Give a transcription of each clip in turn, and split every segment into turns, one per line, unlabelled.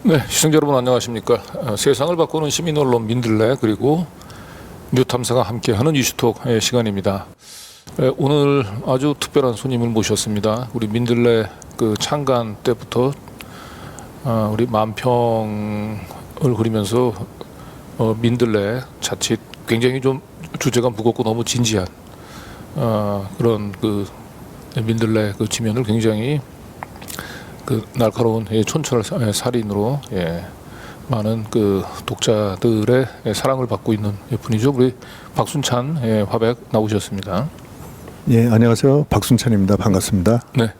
네, 시청자 여러분 안녕하십니까. 세상을 바꾸는 시민 언론 민들레 그리고 뉴탐사가 함께하는 이슈톡 시간입니다. 오늘 아주 특별한 손님을 모셨습니다. 우리 민들레 그 창간 때부터 우리 만평을 그리면서 민들레 자칫 굉장히 좀 주제가 무겁고 너무 진지한 그런 그 민들레 그 지면을 굉장히 그 날카로운 촌철 살인으로 많은 그 독자들의 사랑을 받고 있는 분이죠. 우리 박순찬 화백 나오셨습니다.
예, 안녕하세요. 박순찬입니다. 반갑습니다.
네.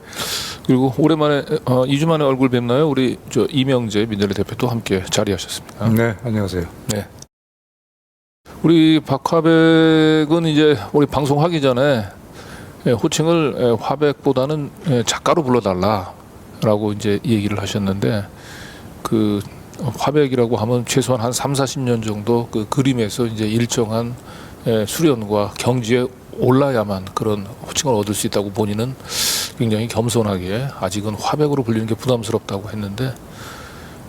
그리고 오랜만에 2주 만에 얼굴 뵙나요? 우리 저 이명재 민들레 대표도 함께 자리하셨습니다.
네, 안녕하세요.
네. 우리 박화백은 이제 우리 방송하기 전에 호칭을 화백보다는 작가로 불러달라라고 이제 얘기를 하셨는데 그 화백이라고 하면 최소한 한 30-40년 정도 그 그림에서 이제 일정한 수련과 경지에 올라야만 그런 호칭을 얻을 수 있다고 본인은 굉장히 겸손하게 아직은 화백으로 불리는 게 부담스럽다고 했는데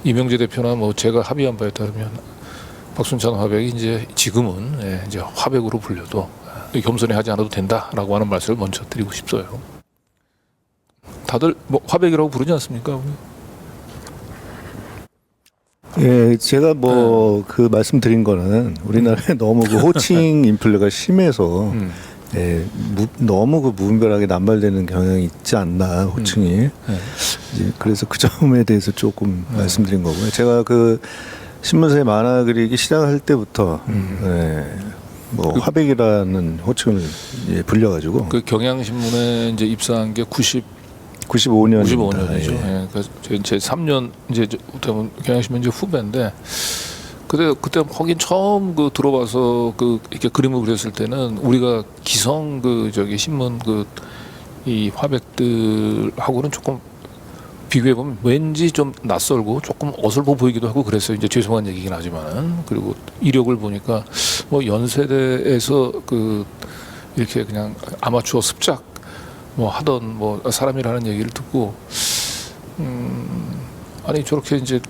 이명재 대표나 뭐 제가 합의한 바에 따르면 박순찬 화백이 이제 지금은 이제 화백으로 불려도 겸손해하지 않아도 된다라고 하는 말씀을 먼저 드리고 싶어요. 다들 뭐 화백이라고 부르지 않습니까?
예, 제가 뭐 그 말씀드린 거는 우리나라에 너무 그 호칭 인플레가 심해서 너무 그 무분별하게 남발되는 경향이 있지 않나 호칭이. 이제 그래서 그 점에 대해서 조금 말씀드린 거고요. 제가 그 신문사에 만화 그리기 시작할 때부터 뭐 화백이라는 호칭을 불려가지고
그 경향신문에 이제 입사한 게
95년입니다.
95년이죠. 예. 그래서 제 3년 이제 되면 경향신문 이제 후배인데 그때 거긴 처음 그 들어와서 그 이렇게 그림을 그렸을 때는 우리가 기성 그 저기 신문 그 이 화백들하고는 조금 비교해 보면 왠지 좀 낯설고 조금 어설퍼 보이기도 하고 그랬어요. 이제 죄송한 얘기긴 하지만은 그리고 이력을 보니까 뭐 연세대에서 그 이렇게 그냥 아마추어 습작 뭐 하던 뭐 사람이라는 얘기를 듣고 아니 저렇게 이제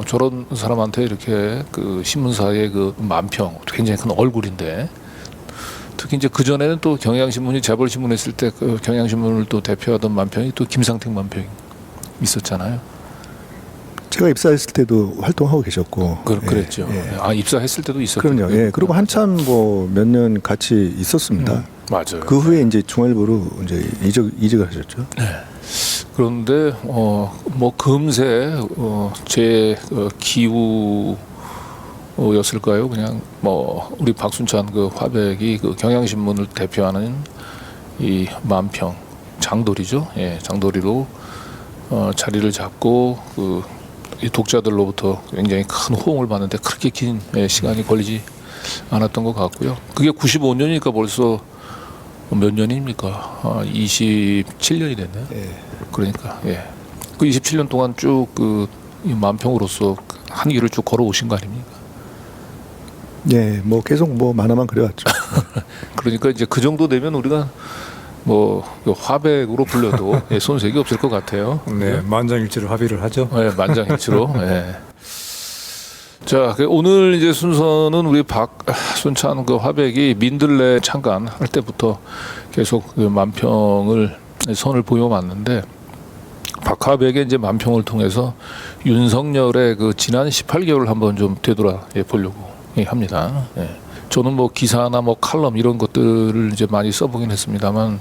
저런 사람한테 이렇게 그 신문사의 그 만평 굉장히 큰 얼굴인데 특히 이제 그 전에는 또 경향신문이 재벌신문 했을 때 그 경향신문을 또 대표하던 만평이 또 김상택 만평이 있었잖아요.
제가 입사했을 때도 활동하고 계셨고
그랬죠. 아 입사했을 때도 있었군요.
그럼요. 예. 그리고 한참 뭐 몇 년 같이 있었습니다.
맞아요.
그 후에 이제 중앙일보로 이제 이직을 하셨죠.
네. 그런데 뭐 금세 제 기우였을까요? 그냥 뭐 우리 박순찬 그 화백이 그 경향신문을 대표하는 이 만평 장도리죠. 예, 장도리로 자리를 잡고 그 이 독자들로부터 굉장히 큰 호응을 받는데 그렇게 긴 시간이 걸리지 않았던 것 같고요. 그게 95년이니까 벌써 몇 년입니까? 27년이 됐네요. 그러니까 그 27년 동안 쭉 그 만평으로서 한 길을 쭉 걸어오신 거 아닙니까?
예, 뭐 계속 뭐 만화만 그려왔죠.
그러니까 이제 그 정도 되면 우리가 뭐 화백으로 불려도 손색이 없을 것 같아요.
네, 만장일치로 합의를 하죠.
네, 만장일치로. 네. 자, 오늘 이제 순서는 우리 박순찬 그 화백이 민들레 창간 할 때부터 계속 그 만평을 선을 보여왔는데 박화백의 이제 만평을 통해서 윤석열의 그 지난 18개월을 한번 좀 되돌아 보려고 합니다. 저는 뭐 기사나 뭐 칼럼 이런 것들을 이제 많이 써보긴 했습니다만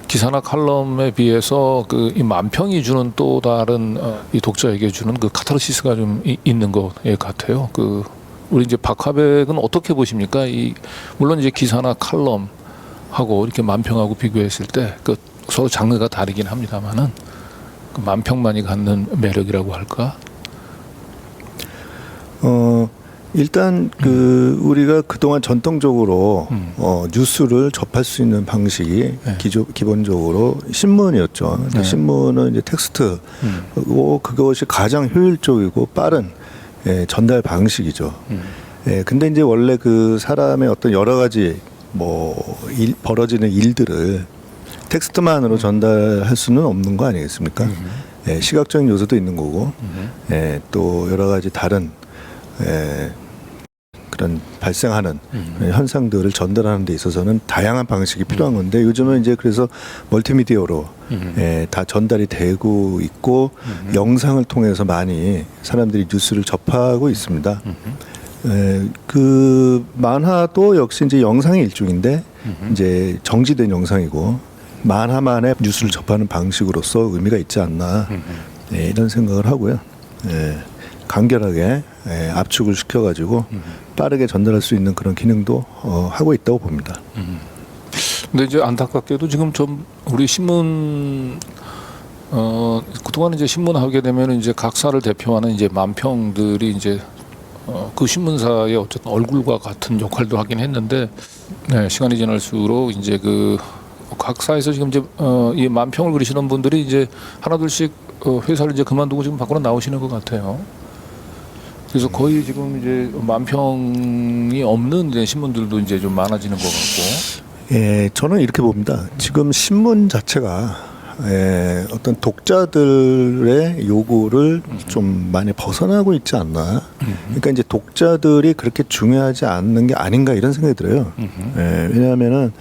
기사나 칼럼에 비해서 그 이 만평이 주는 또 다른 이 독자에게 주는 그 카타르시스가 좀 있는 것 같아요. 그 우리 이제 박화백은 어떻게 보십니까? 이 물론 이제 기사나 칼럼하고 이렇게 만평하고 비교했을 때 그 서로 장르가 다르긴 합니다만은 그 만평만이 갖는 매력이라고 할까?
일단 그 우리가 그동안 전통적으로 뉴스를 접할 수 있는 방식이 기본적으로 신문이었죠. 근데 신문은 이제 텍스트고 그것이 가장 효율적이고 빠른 전달 방식이죠. 근데 이제 원래 그 사람의 어떤 여러 가지 뭐 벌어지는 일들을 텍스트만으로 전달할 수는 없는 거 아니겠습니까? 시각적인 요소도 있는 거고 또 여러 가지 다른 그런 발생하는 현상들을 전달하는 데 있어서는 다양한 방식이 필요한 건데 요즘은 이제 그래서 멀티미디어로 다 전달이 되고 있고 영상을 통해서 많이 사람들이 뉴스를 접하고 있습니다. 그 만화도 역시 이제 영상의 일종인데 이제 정지된 영상이고 만화만의 뉴스를 접하는 방식으로서 의미가 있지 않나 이런 생각을 하고요. 간결하게 압축을 시켜가지고 빠르게 전달할 수 있는 그런 기능도 하고 있다고 봅니다.
근데 이제 안타깝게도 지금 좀 우리 신문 그동안 이제 신문 하게 되면 이제 각사를 대표하는 이제 만평들이 이제 그 신문사의 어쨌든 얼굴과 같은 역할도 하긴 했는데 시간이 지날수록 이제 그 각사에서 지금 이제 이 만평을 그리시는 분들이 이제 하나둘씩 회사를 이제 그만두고 지금 밖으로 나오시는 것 같아요. 그래서 거의 지금 이제 만평이 없는 이제 신문들도 이제 좀 많아지는 것 같고.
저는 이렇게 봅니다. 지금 신문 자체가 어떤 독자들의 요구를 좀 많이 벗어나고 있지 않나. 그러니까 이제 독자들이 그렇게 중요하지 않는 게 아닌가 이런 생각이 들어요. 왜냐하면은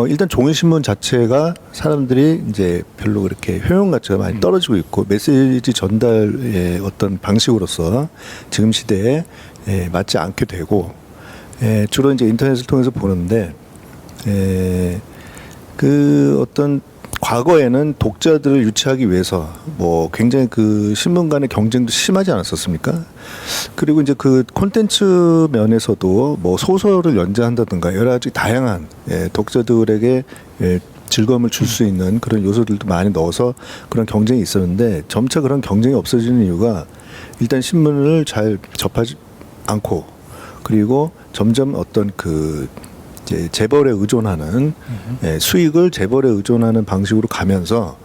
일단 종이신문 자체가 사람들이 이제 별로 그렇게 효용 가치가 많이 떨어지고 있고 메시지 전달의 어떤 방식으로서 지금 시대에 맞지 않게 되고 주로 이제 인터넷을 통해서 보는데 그 어떤 과거에는 독자들을 유치하기 위해서 뭐 굉장히 그 신문 간의 경쟁도 심하지 않았었습니까? 그리고 이제 그 콘텐츠 면에서도 뭐 소설을 연재한다든가 여러 가지 다양한 독자들에게 즐거움을 줄 수 있는 그런 요소들도 많이 넣어서 그런 경쟁이 있었는데 점차 그런 경쟁이 없어지는 이유가 일단 신문을 잘 접하지 않고 그리고 점점 어떤 그 이제 재벌에 의존하는 수익을 재벌에 의존하는 방식으로 가면서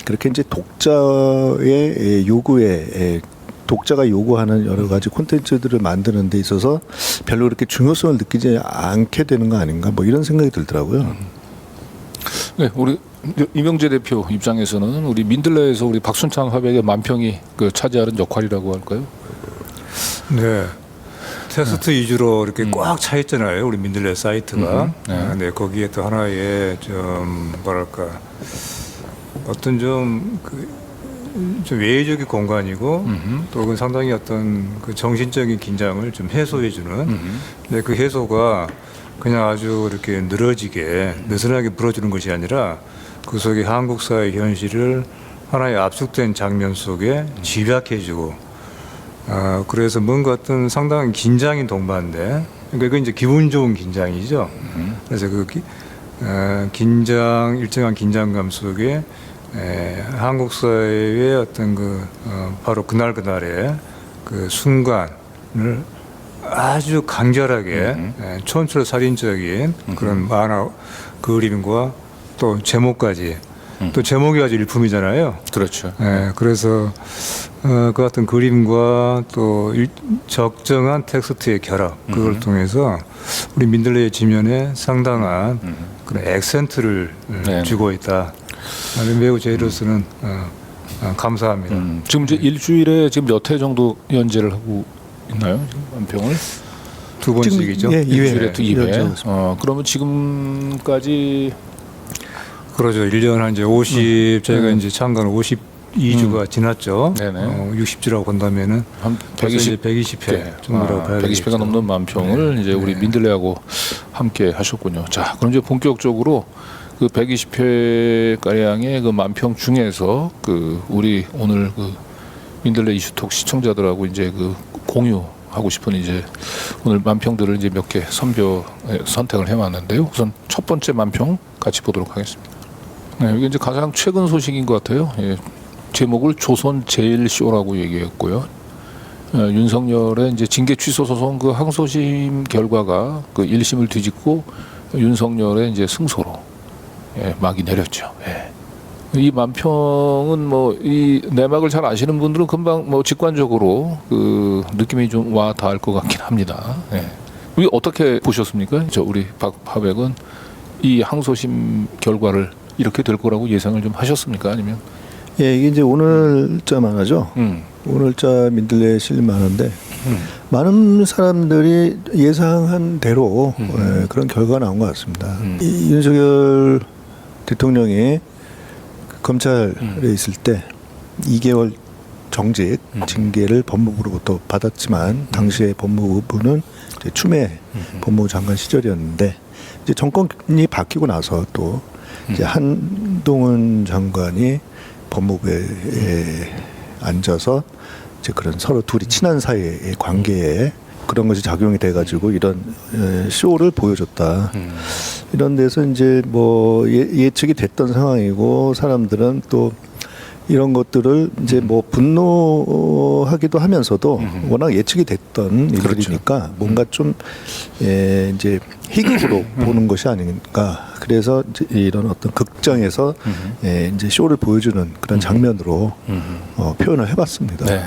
그렇게 이제 독자의 요구에 독자가 요구하는 여러 가지 콘텐츠들을 만드는 데 있어서 별로 그렇게 중요성을 느끼지 않게 되는 거 아닌가 뭐 이런 생각이 들더라고요.
네, 우리 이명재 대표 입장에서는 우리 민들레에서 우리 박순창 화백의 만평이 그 차지하는 역할이라고 할까요?
네. 텍스트 위주로 이렇게 꽉 차 있잖아요. 우리 민들레 사이트가. 네, 거기에 또 하나의 좀 뭐랄까 어떤 좀 외적인 공간이고 또 그 상당히 어떤 그 정신적인 긴장을 좀 해소해주는. 근데 그 해소가 그냥 아주 이렇게 늘어지게 느슨하게 불어주는 것이 아니라 그 속에 한국 사회 현실을 하나의 압축된 장면 속에 집약해주고. 그래서 뭔가 어떤 상당한 긴장이 동반돼. 그러니까 이건 이제 기분 좋은 긴장이죠. 그래서 그 긴장, 일정한 긴장감 속에 한국 사회의 어떤 그 바로 그날의 그 순간을 아주 간결하게 촌철살인적인 그런 만화 그림과 또 제목까지 또 제목이 아주 일품이잖아요.
그렇죠.
그래서 그 같은 그림과 또 적정한 텍스트의 결합 그걸 통해서 우리 민들레의 지면에 상당한 그런 액센트를 주고 있다. 매우 저희로서는 감사합니다.
지금 이제 일주일에 지금 몇 회 정도 연재를 하고 있나요? 지금 만평을?
두 번씩이죠.
일주일에 2회. 그러면 지금까지
그러죠. 1년 한 이제 50 저희가 이제 참관 52주가 지났죠. 60주라고 본다면은
한
120회 정도라고 봐야 되겠죠.
120회가 넘는 만평을 이제 우리 민들레하고 함께 하셨군요. 자, 그럼 이제 본격적으로 그 120회 가량의 그 만평 중에서 그 우리 오늘 그 민들레 이슈톡 시청자들하고 이제 그 공유하고 싶은 이제 오늘 만평들을 이제 몇 개 선택을 해왔는데요. 우선 첫 번째 만평 같이 보도록 하겠습니다. 네, 이게 이제 가장 최근 소식인 것 같아요. 제목을 조선 제일쇼라고 얘기했고요. 윤석열의 이제 징계 취소 소송 그 항소심 결과가 그 1심을 뒤집고 윤석열의 이제 승소로 막이 내렸죠. 이 만평은 뭐 이 내막을 잘 아시는 분들은 금방 뭐 직관적으로 그 느낌이 좀 와 닿을 것 같긴 합니다. 우리 어떻게 보셨습니까? 우리 박 화백은 이 항소심 결과를 이렇게 될 거라고 예상을 좀 하셨습니까? 아니면
예, 이게 이제 오늘자 만화죠. 오늘자 민들레 실린 만화인데 많은 사람들이 예상한 대로 그런 결과가 나온 것 같습니다. 이 윤석열 대통령이 검찰에 있을 때 2개월 정직 징계를 법무부로부터 받았지만 당시에 법무부는 이제 추미애 법무부 장관 시절이었는데 이제 정권이 바뀌고 나서 또 이제 한동훈 장관이 법무부에 앉아서 이제 그런 서로 둘이 친한 사이의 관계에 그런 것이 작용이 돼가지고 이런 쇼를 보여줬다. 이런 데서 이제 뭐 예측이 됐던 상황이고 사람들은 또 이런 것들을 이제 뭐 분노하기도 하면서도 워낙 예측이 됐던 일들이니까 뭔가 좀 이제 희극으로 보는 것이 아닌가. 그래서 이제 이런 어떤 극장에서 이제 쇼를 보여주는 그런 장면으로 표현을 해봤습니다.
네.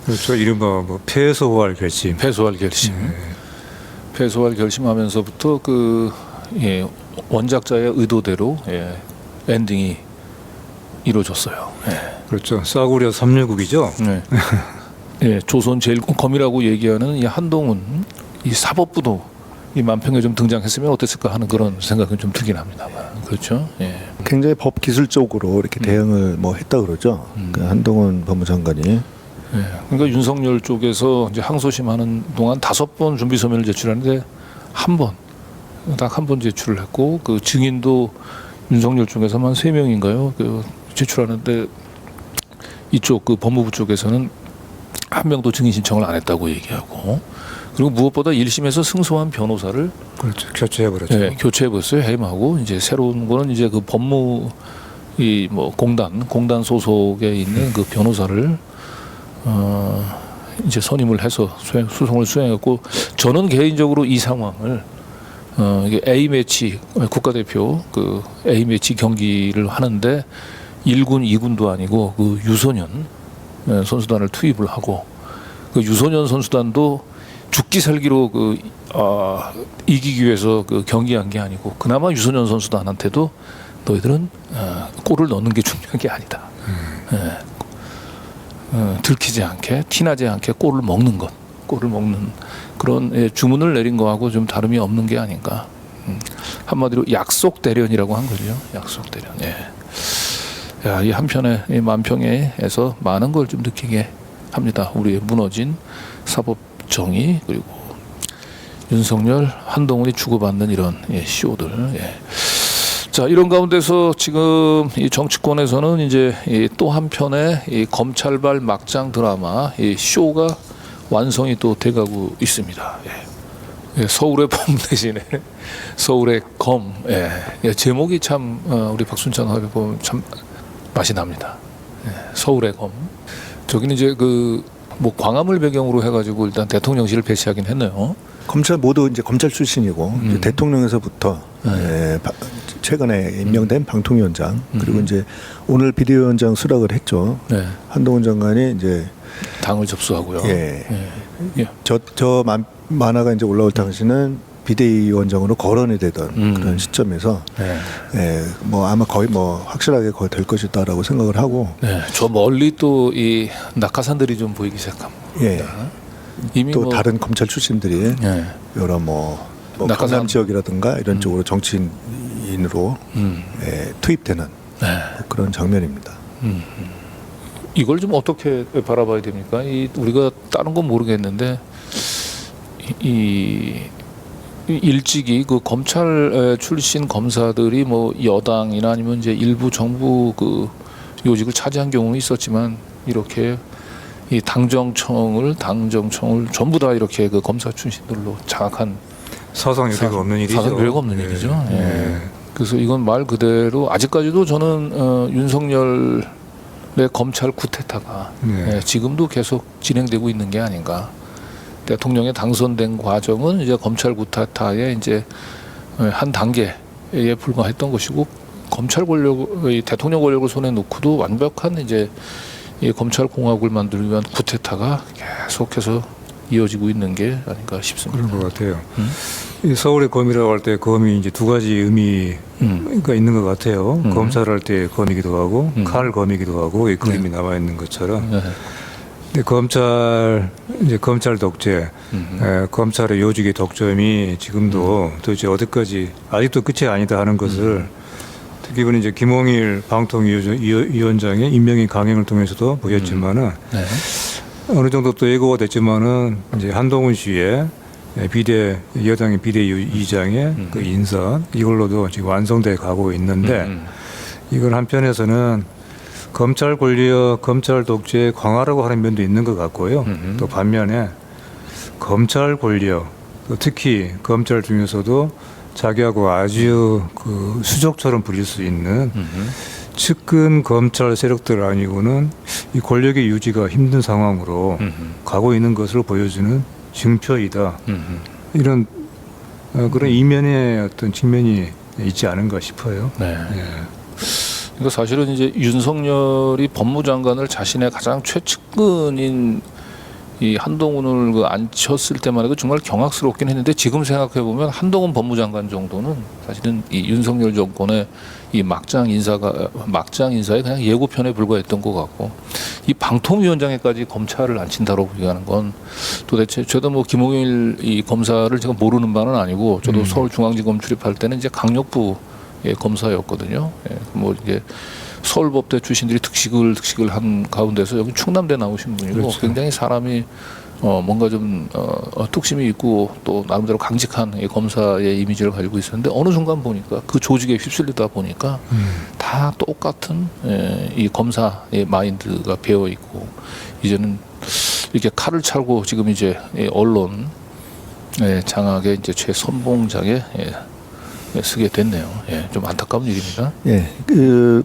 그렇죠. 이른바 뭐 패소할 결심.
패소할 결심. 패소할 결심하면서부터 그 원작자의 의도대로 엔딩이 이루어졌어요.
그렇죠. 싸구려 369이죠.
네. 예, 조선 제일 검이라고 얘기하는 이 한동훈 이 사법부도 이 만평에 좀 등장했으면 어땠을까 하는 그런 생각은 좀 들긴 합니다만 그렇죠. 예.
굉장히 법 기술적으로 이렇게 대응을 뭐 했다 그러죠. 그 한동훈 법무장관이.
예. 그러니까 윤석열 쪽에서 이제 항소심하는 동안 5번 준비 서면을 제출하는데 딱 한 번 제출을 했고 그 증인도 윤석열 쪽에서만 3명인가요? 그 제출하는데 이쪽 그 법무부 쪽에서는 한 명도 증인 신청을 안 했다고 얘기하고 그리고 무엇보다 1심에서 승소한 변호사를
그렇죠. 교체해버렸죠.
네, 교체해버렸어요. 해임하고 이제 새로운 거는 이제 그 법무 이 뭐 공단 소속에 있는 그 변호사를 이제 선임을 해서 수송을 수행했고 저는 개인적으로 이 상황을 이게 A 매치 국가대표 그 A 매치 경기를 하는데 1군, 2군도 아니고 그 유소년 선수단을 투입을 하고 그 유소년 선수단도 죽기 살기로 이기기 위해서 그 경기한 게 아니고 그나마 유소년 선수단한테도 너희들은 골을 넣는 게 중요한 게 아니다. 들키지 않게 티나지 않게 골을 먹는 그런 주문을 내린 거하고 좀 다름이 없는 게 아닌가. 한마디로 약속 대련이라고 한 거죠. 약속 대련. 예. 야, 이 한편의 이 만평에서 많은 걸 좀 느끼게 합니다. 우리의 무너진 사법 정의 그리고 윤석열, 한동훈이 주고받는 이런 쇼들. 예. 자, 이런 가운데서 지금 이 정치권에서는 이제 또 한편의 이 검찰발 막장 드라마 이 쇼가 완성이 또 돼가고 있습니다. 예. 서울의 범 대신에 서울의 검. 예. 제목이 참 우리 박순찬 화백 보면 참 맛이 납니다. 예. 서울의 검. 저기는 이제 그 뭐 광화문 배경으로 해가지고 일단 대통령실을 배치하긴 했네요.
검찰 모두 이제 검찰 출신이고 이제 대통령에서부터 최근에 임명된 방통위원장 그리고 이제 오늘 비대위원장 수락을 했죠.
네.
한동훈 장관이 이제
당을 접수하고요.
예.
예.
저 만화가 이제 올라올 당시는 비대위원장으로 거론이 되던 그런 시점에서 뭐 아마 거의 뭐 확실하게 거의 될 것이다라고 생각을 하고
네. 저 멀리 또 이 낙하산들이 좀 보이기 시작합니다.
예.
이미
또
뭐
다른 검찰 출신들이 여러 뭐
낙하산
강남 지역이라든가 이런 쪽으로 정치인으로 투입되는 그런 장면입니다.
이걸 좀 어떻게 바라봐야 됩니까? 우리가 다른 건 모르겠는데 이 일찍이 그 검찰 출신 검사들이 뭐 여당이나 아니면 이제 일부 정부 그 요직을 차지한 경우는 있었지만 이렇게 이 당정청을 전부 다 이렇게 그 검사 출신들로 장악한
사상 유례가 없는 일이죠.
사상 유례가 없는 일이죠. 예. 그래서 이건 말 그대로 아직까지도 저는 윤석열의 검찰 쿠데타가 지금도 계속 진행되고 있는 게 아닌가. 대통령에 당선된 과정은 이제 검찰 쿠데타의 이제 한 단계에 불과했던 것이고 검찰 권력, 대통령 권력을 손에 놓고도 완벽한 이제 이 검찰 공화국을 만들기 위한 쿠데타가 계속해서 이어지고 있는 게 아닌가 싶습니다.
그런 것 같아요. 이 서울의 검이라고 할 때 검이 이제 두 가지 의미가 있는 것 같아요. 검찰할 때 검이기도 하고 칼 검이기도 하고 이 그림이 남아 있는 것처럼.
네.
근데 검찰 독재, 검찰의 요직의 독점이 지금도 도대체 어디까지 아직도 끝이 아니다 하는 것을 특히 이번에 이제 김홍일 방통위원장의 임명인 강행을 통해서도 보였지만은
네.
어느 정도 또 예고가 됐지만은 이제 한동훈 씨의 여당의 비대위장의 그 인사 이걸로도 지금 완성돼 가고 있는데 이걸 한편에서는 검찰 권력, 검찰 독재의 강화라고 하는 면도 있는 것 같고요. 또 반면에 검찰 권력, 또 특히 검찰 중에서도 자기하고 아주 그 수족처럼 불릴 수 있는 측근 검찰 세력들 아니고는 이 권력의 유지가 힘든 상황으로 가고 있는 것을 보여주는 증표이다. 이런 그런 이면의 어떤 측면이 있지 않은가 싶어요.
네.
예.
그러니까 사실은 이제 윤석열이 법무장관을 자신의 가장 최측근인 이 한동훈을 그 앉혔을 때만 해도 정말 경악스럽긴 했는데 지금 생각해 보면 한동훈 법무장관 정도는 사실은 이 윤석열 정권의 이 막장 인사의 그냥 예고편에 불과했던 것 같고 이 방통위원장에까지 검찰을 앉힌다고 얘기하는 건 도대체 저도 뭐 김홍일 이 검사를 제가 모르는 바는 아니고 저도 서울중앙지검 출입할 때는 이제 강력부 검사였거든요. 예, 뭐 이게 서울법대 출신들이 득식을 한 가운데서 여기 충남대 나오신 분이고
그렇죠.
굉장히 사람이 뭔가 좀 뚝심이 있고 또 나름대로 강직한 이 검사의 이미지를 가지고 있었는데 어느 순간 보니까 그 조직에 휩쓸리다 보니까 다 똑같은 이 검사의 마인드가 배어 있고 이제는 이렇게 칼을 차고 지금 이제 언론 장악의 이제 최선봉장에 쓰게 됐네요. 예, 좀 안타까운 일입니다.
예,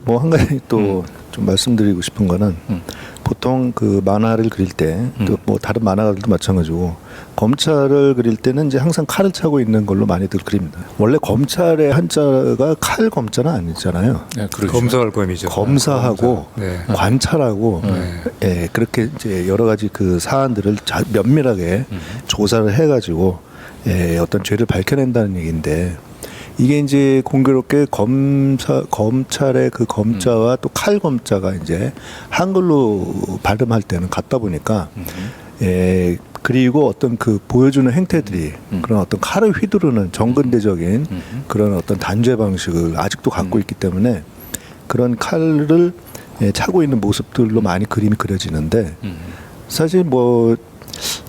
뭐 한 가지 또 좀 말씀드리고 싶은 거는 보통 그 만화를 그릴 때 또 뭐 다른 만화가들도 마찬가지고 검찰을 그릴 때는 이제 항상 칼을 차고 있는 걸로 많이들 그립니다. 원래 검찰의 한자가 칼 검자는 아니잖아요.
네, 그렇죠.
검사할 검이죠.
검사하고
네.
관찰하고 예, 그렇게 이제 여러 가지 그 사안들을 면밀하게 조사를 해가지고 어떤 죄를 밝혀낸다는 얘기인데 이게 이제 공교롭게 검찰의 그 검자와 또 칼 검자가 이제 한글로 발음할 때는 같다 보니까 그리고 어떤 그 보여주는 행태들이 그런 어떤 칼을 휘두르는 정근대적인 그런 어떤 단죄 방식을 아직도 갖고 있기 때문에 그런 칼을 차고 있는 모습들로 많이 그림이 그려지는데 사실 뭐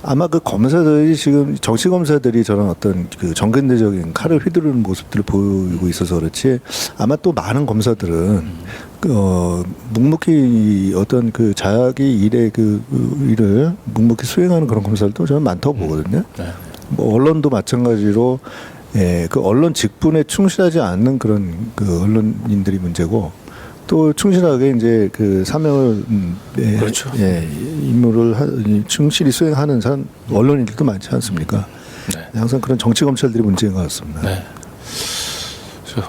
아마 그 검사들이 지금 정치 검사들이 저런 어떤 그 정근대적인 칼을 휘두르는 모습들을 보이고 있어서 그렇지 아마 또 많은 검사들은 묵묵히 어떤 그 자기 일의 그 일을 묵묵히 수행하는 그런 검사들도 저는 많다고 보거든요.
네.
뭐 언론도 마찬가지로 그 언론 직분에 충실하지 않는 그런 그 언론인들이 문제고 또 충실하게 이제 그 사명을
그렇죠.
임무를 충실히 수행하는 언론인들도 많지 않습니까?
네.
항상 그런 정치 검찰들이 문제인 것 같습니다.
네.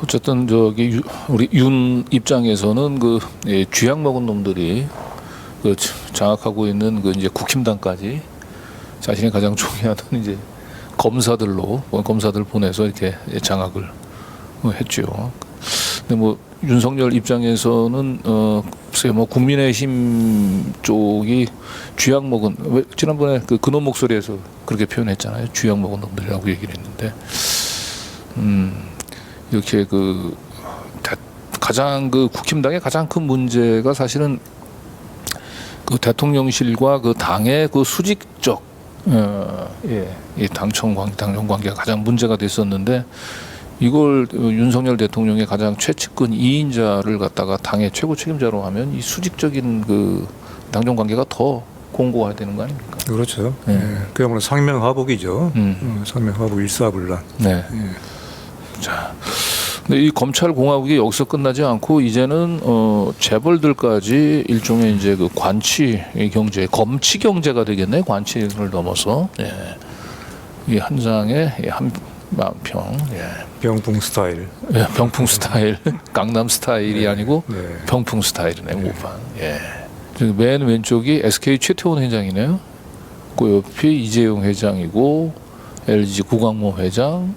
어쨌든 저기 우리 윤 입장에서는 그 쥐약 먹은 놈들이 그 장악하고 있는 그 이제 국힘당까지 자신이 가장 존경하는 이제 검사들 보내서 이렇게 장악을 했죠. 근데 뭐 윤석열 입장에서는 글쎄 뭐 국민의힘 쪽이 쥐약 먹은 지난번에 그 근원 목소리에서 그렇게 표현했잖아요. 쥐약 먹은 놈들이라고 얘기를 했는데 이렇게 그 가장 그 국힘당의 가장 큰 문제가 사실은 그 대통령실과 그 당의 그 수직적 이 당정 관계가 가장 문제가 됐었는데 이걸 윤석열 대통령의 가장 최측근 2인자를 갖다가 당의 최고 책임자로 하면 이 수직적인 그 당정 관계가 더 공고화되는 거 아닙니까?
그렇죠. 그야말로 상명하복이죠. 상명하복 일사불란.
네. 자, 근데 이 검찰 공화국이 여기서 끝나지 않고 이제는 재벌들까지 일종의 이제 그 관치 경제, 검치 경제가 되겠네. 관치를 넘어서 이 한 장에 한 평.
병풍 스타일.
병풍 스타일, 강남 스타일이 아니고
네.
병풍 스타일이네. 모방. 맨 왼쪽이 SK 최태원 회장이네요. 그 옆이 이재용 회장이고 LG 구광모 회장,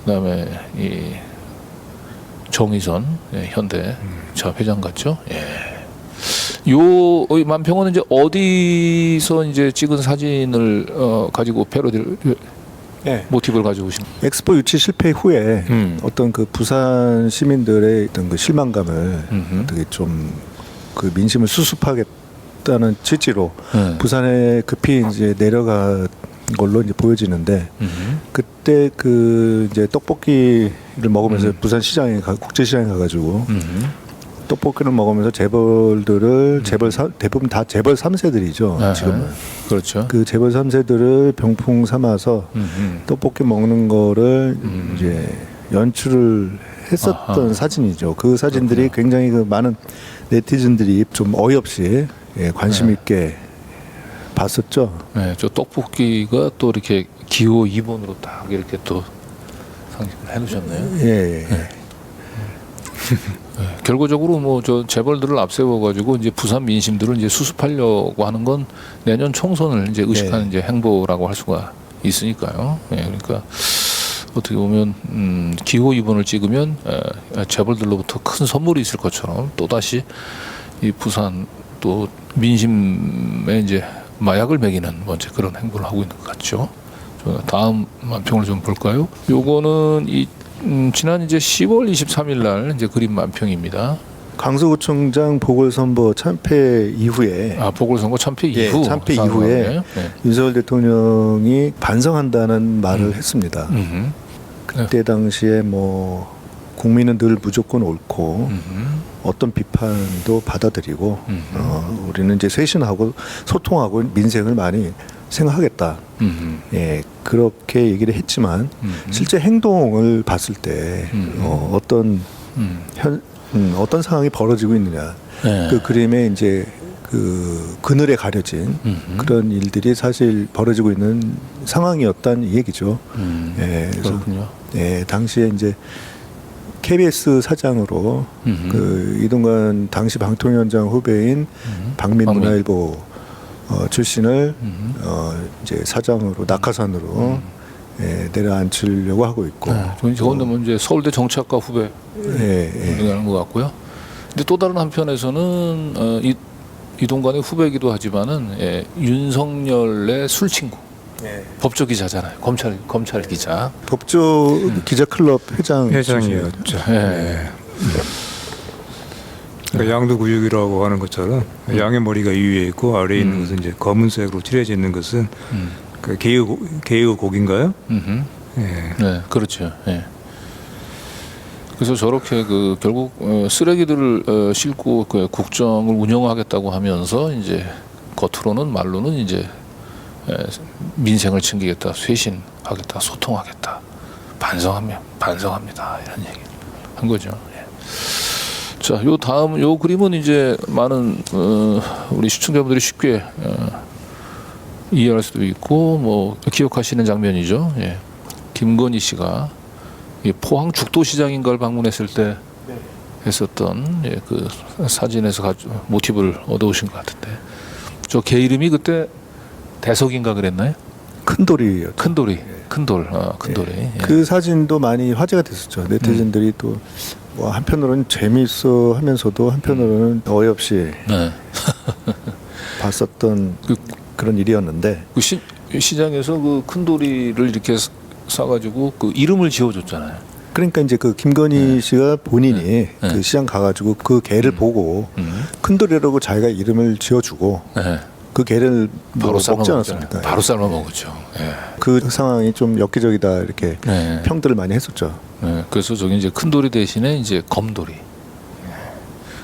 그다음에 이 정의선 현대 자 회장 같죠. 요 만평은 이제 어디서 이제 찍은 사진을 가지고 패러디를
네.
모티브를 가지고 오신?
엑스포 유치 실패 후에 어떤 그 부산 시민들의 어떤 그 실망감을 어떻게 좀 그 민심을 수습하겠다는 취지로 부산에 급히 이제 내려간 걸로 이제 보여지는데 그때 그 이제 떡볶이를 먹으면서 부산 시장에 국제 시장에 가가지고 떡볶이를 먹으면서 재벌들을 대부분 다 재벌 3세들이죠. 지금은.
그렇죠.
그 재벌 3세들을 병풍 삼아서 떡볶이 먹는 거를 이제 연출을 했었던 사진이죠. 그 사진들이 굉장히 그 많은 네티즌들이 좀 어이없이 관심 있게 봤었죠.
네, 저 떡볶이가 또 이렇게 기호 2번으로 딱 이렇게 또 상징을 해놓으셨네요.
예.
네, 결과적으로 뭐 저 재벌들을 앞세워가지고 이제 부산 민심들을 이제 수습하려고 하는 건 내년 총선을 이제 의식하는 이제 행보라고 할 수가 있으니까요. 그러니까 어떻게 보면 기호 2번을 찍으면 재벌들로부터 큰 선물이 있을 것처럼 또 다시 이 부산 또 민심에 이제 마약을 먹이는 먼저 그런 행보를 하고 있는 것 같죠. 다음 만평을 좀 볼까요? 요거는 지난 이제 10월 23일 날 이제 그린 만평입니다.
강서구청장 보궐선거 참패 이후에
보궐선거 참패 이후
참패 이후에 윤석열 대통령이 반성한다는 말을 했습니다. 그때 당시에 뭐 국민은 늘 무조건 옳고 어떤 비판도 받아들이고 우리는 이제 쇄신하고 소통하고 민생을 많이 생각하겠다. 그렇게 얘기를 했지만 실제 행동을 봤을 때 어떤 어떤 상황이 벌어지고 있느냐. 그 그림에 이제 그 그늘에 가려진 그런 일들이 사실 벌어지고 있는 상황이었다는 얘기죠.
그렇군요.
당시에 이제 KBS 사장으로 그 이동관 당시 방통위원장 후배인 박민문화일보 출신을 이제 사장으로 낙하산으로 내려앉히려고 하고 있고.
저건데 뭐 이제 서울대 정치학과 후배 하는 것 같고요. 근데 또 다른 한편에서는 이동관의 후배이기도 하지만은 윤석열의 술 친구. 법조 기자잖아요. 검찰 기자.
법조 기자 클럽
회장이었죠. 그러니까 양두구육이라고 하는 것처럼 양의 머리가 위에 있고 아래에 있는 것은 이제 검은색으로 칠해져 있는 것은 그 개의 곡인가요?
네, 그렇죠. 그래서 저렇게 그 결국 쓰레기들을 싣고 그 국정을 운영하겠다고 하면서 이제 겉으로는 말로는 이제 민생을 챙기겠다, 쇄신하겠다, 소통하겠다, 반성합니다 이런 얘기 한 거죠. 자, 요 다음 요 그림은 이제 많은 우리 시청자분들이 쉽게 이해할 수도 있고 뭐 기억하시는 장면이죠. 김건희 씨가 포항 죽도시장인가를 방문했을 때 했었던 그 사진에서 모티브를 얻어오신 것 같은데 저 개 이름이 그때 대석인가 그랬나요?
큰돌이요.
큰돌이.
그 사진도 많이 화제가 됐었죠. 네티즌들이 또 뭐 한편으로는 재미있어 하면서도 한편으로는 어이없이 봤었던 그런 일이었는데
그 시장에서 그 큰돌이를 이렇게 사가지고 그 이름을 지어줬잖아요.
그러니까 이제 그 김건희 씨가 본인이 그 시장 가가지고 그 개를 보고 큰돌이라고 자기가 이름을 지어주고 그 개를 바로 먹지 않았습니까?
바로 삶아 먹었죠.
그 상황이 좀 엽기적이다 이렇게 평들을 많이 했었죠.
그래서 저기 이제 큰돌이 대신에 이제 검돌이.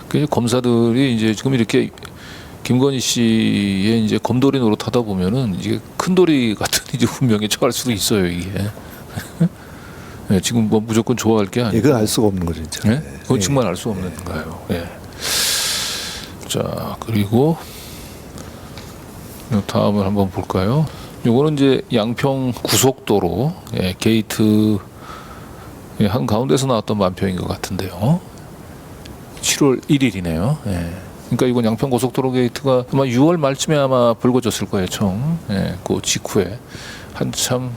그 검사들이 이제 지금 이렇게 김건희 씨의 이제 검돌이 노릇하다 보면은 이게 큰돌이 같은 이제 운명에 처할 수도 있어요 이게. 지금 뭐 무조건 좋아할 게 아니고.
그건 알 수가 없는 거죠 진짜.
그건 정말 알 수 없는 거예요. 자 그리고 다음을 한번 볼까요? 요거는 이제 양평 고속도로 게이트 한 가운데서 나왔던 만평인 것 같은데요. 7월 1일이네요. 그러니까 이건 양평 고속도로 게이트가 아마 6월 말쯤에 아마 불거졌을 거예요, 총. 그 직후에 한참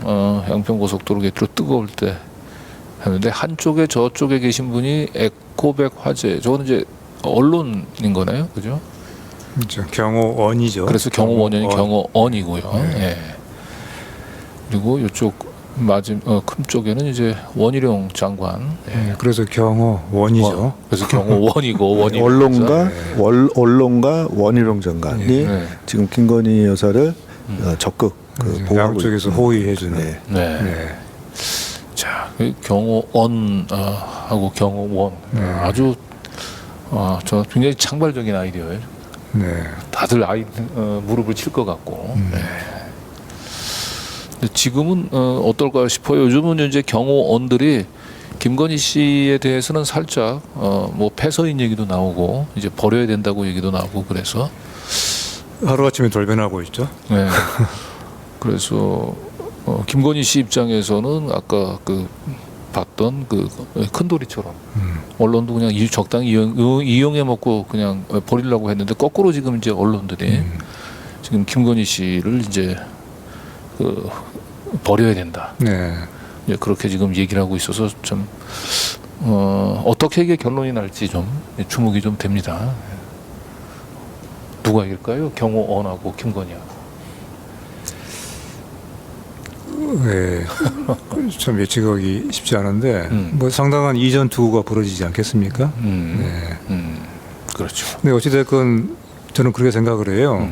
양평 고속도로 게이트로 뜨거울 때 했는데 한쪽에 저쪽에 계신 분이 에코백 화재. 저거는 이제 언론인 거네요, 그죠?
그렇죠. 경호원이죠.
그래서 경호원이
경호원.
경호원이고요. 예. 그리고 이쪽 큰 쪽에는 이제 원희룡 장관.
네, 그래서 경호원이죠.
그래서 경호원이고 원희룡
언론가
장관.
언론가 원희룡 장관이
네.
지금 김건희 여사를 적극 보호하고
양쪽에서
있습니다.
호위해주는.
네.
네.
네.
자, 그 경호원 하고 경호원 아주 저 굉장히 창발적인 아이디어예요.
네.
다들 무릎을 칠 것 같고. 네. 근데 지금은 어떨까 싶어요. 요즘은 이제 경호원들이 김건희 씨에 대해서는 살짝 뭐 패서인 얘기도 나오고 이제 버려야 된다고 얘기도 나오고 그래서
하루아침에 돌변하고 있죠.
네. 그래서 김건희 씨 입장에서는 아까 그 봤던 그 큰돌이처럼 언론도 그냥 적당히 이용해 먹고 그냥 버리려고 했는데 거꾸로 지금 이제 언론들이 지금 김건희 씨를 이제 그 버려야 된다.
네.
이제 그렇게 지금 얘기를 하고 있어서 좀 어떻게 이게 결론이 날지 좀 주목이 좀 됩니다. 누가 이길까요? 경호원하고 김건희하고.
네. 참 예측하기 쉽지 않은데 뭐 상당한 이전 투구가 벌어지지 않겠습니까?
그렇죠.
네, 어찌됐건 저는 그렇게 생각을 해요.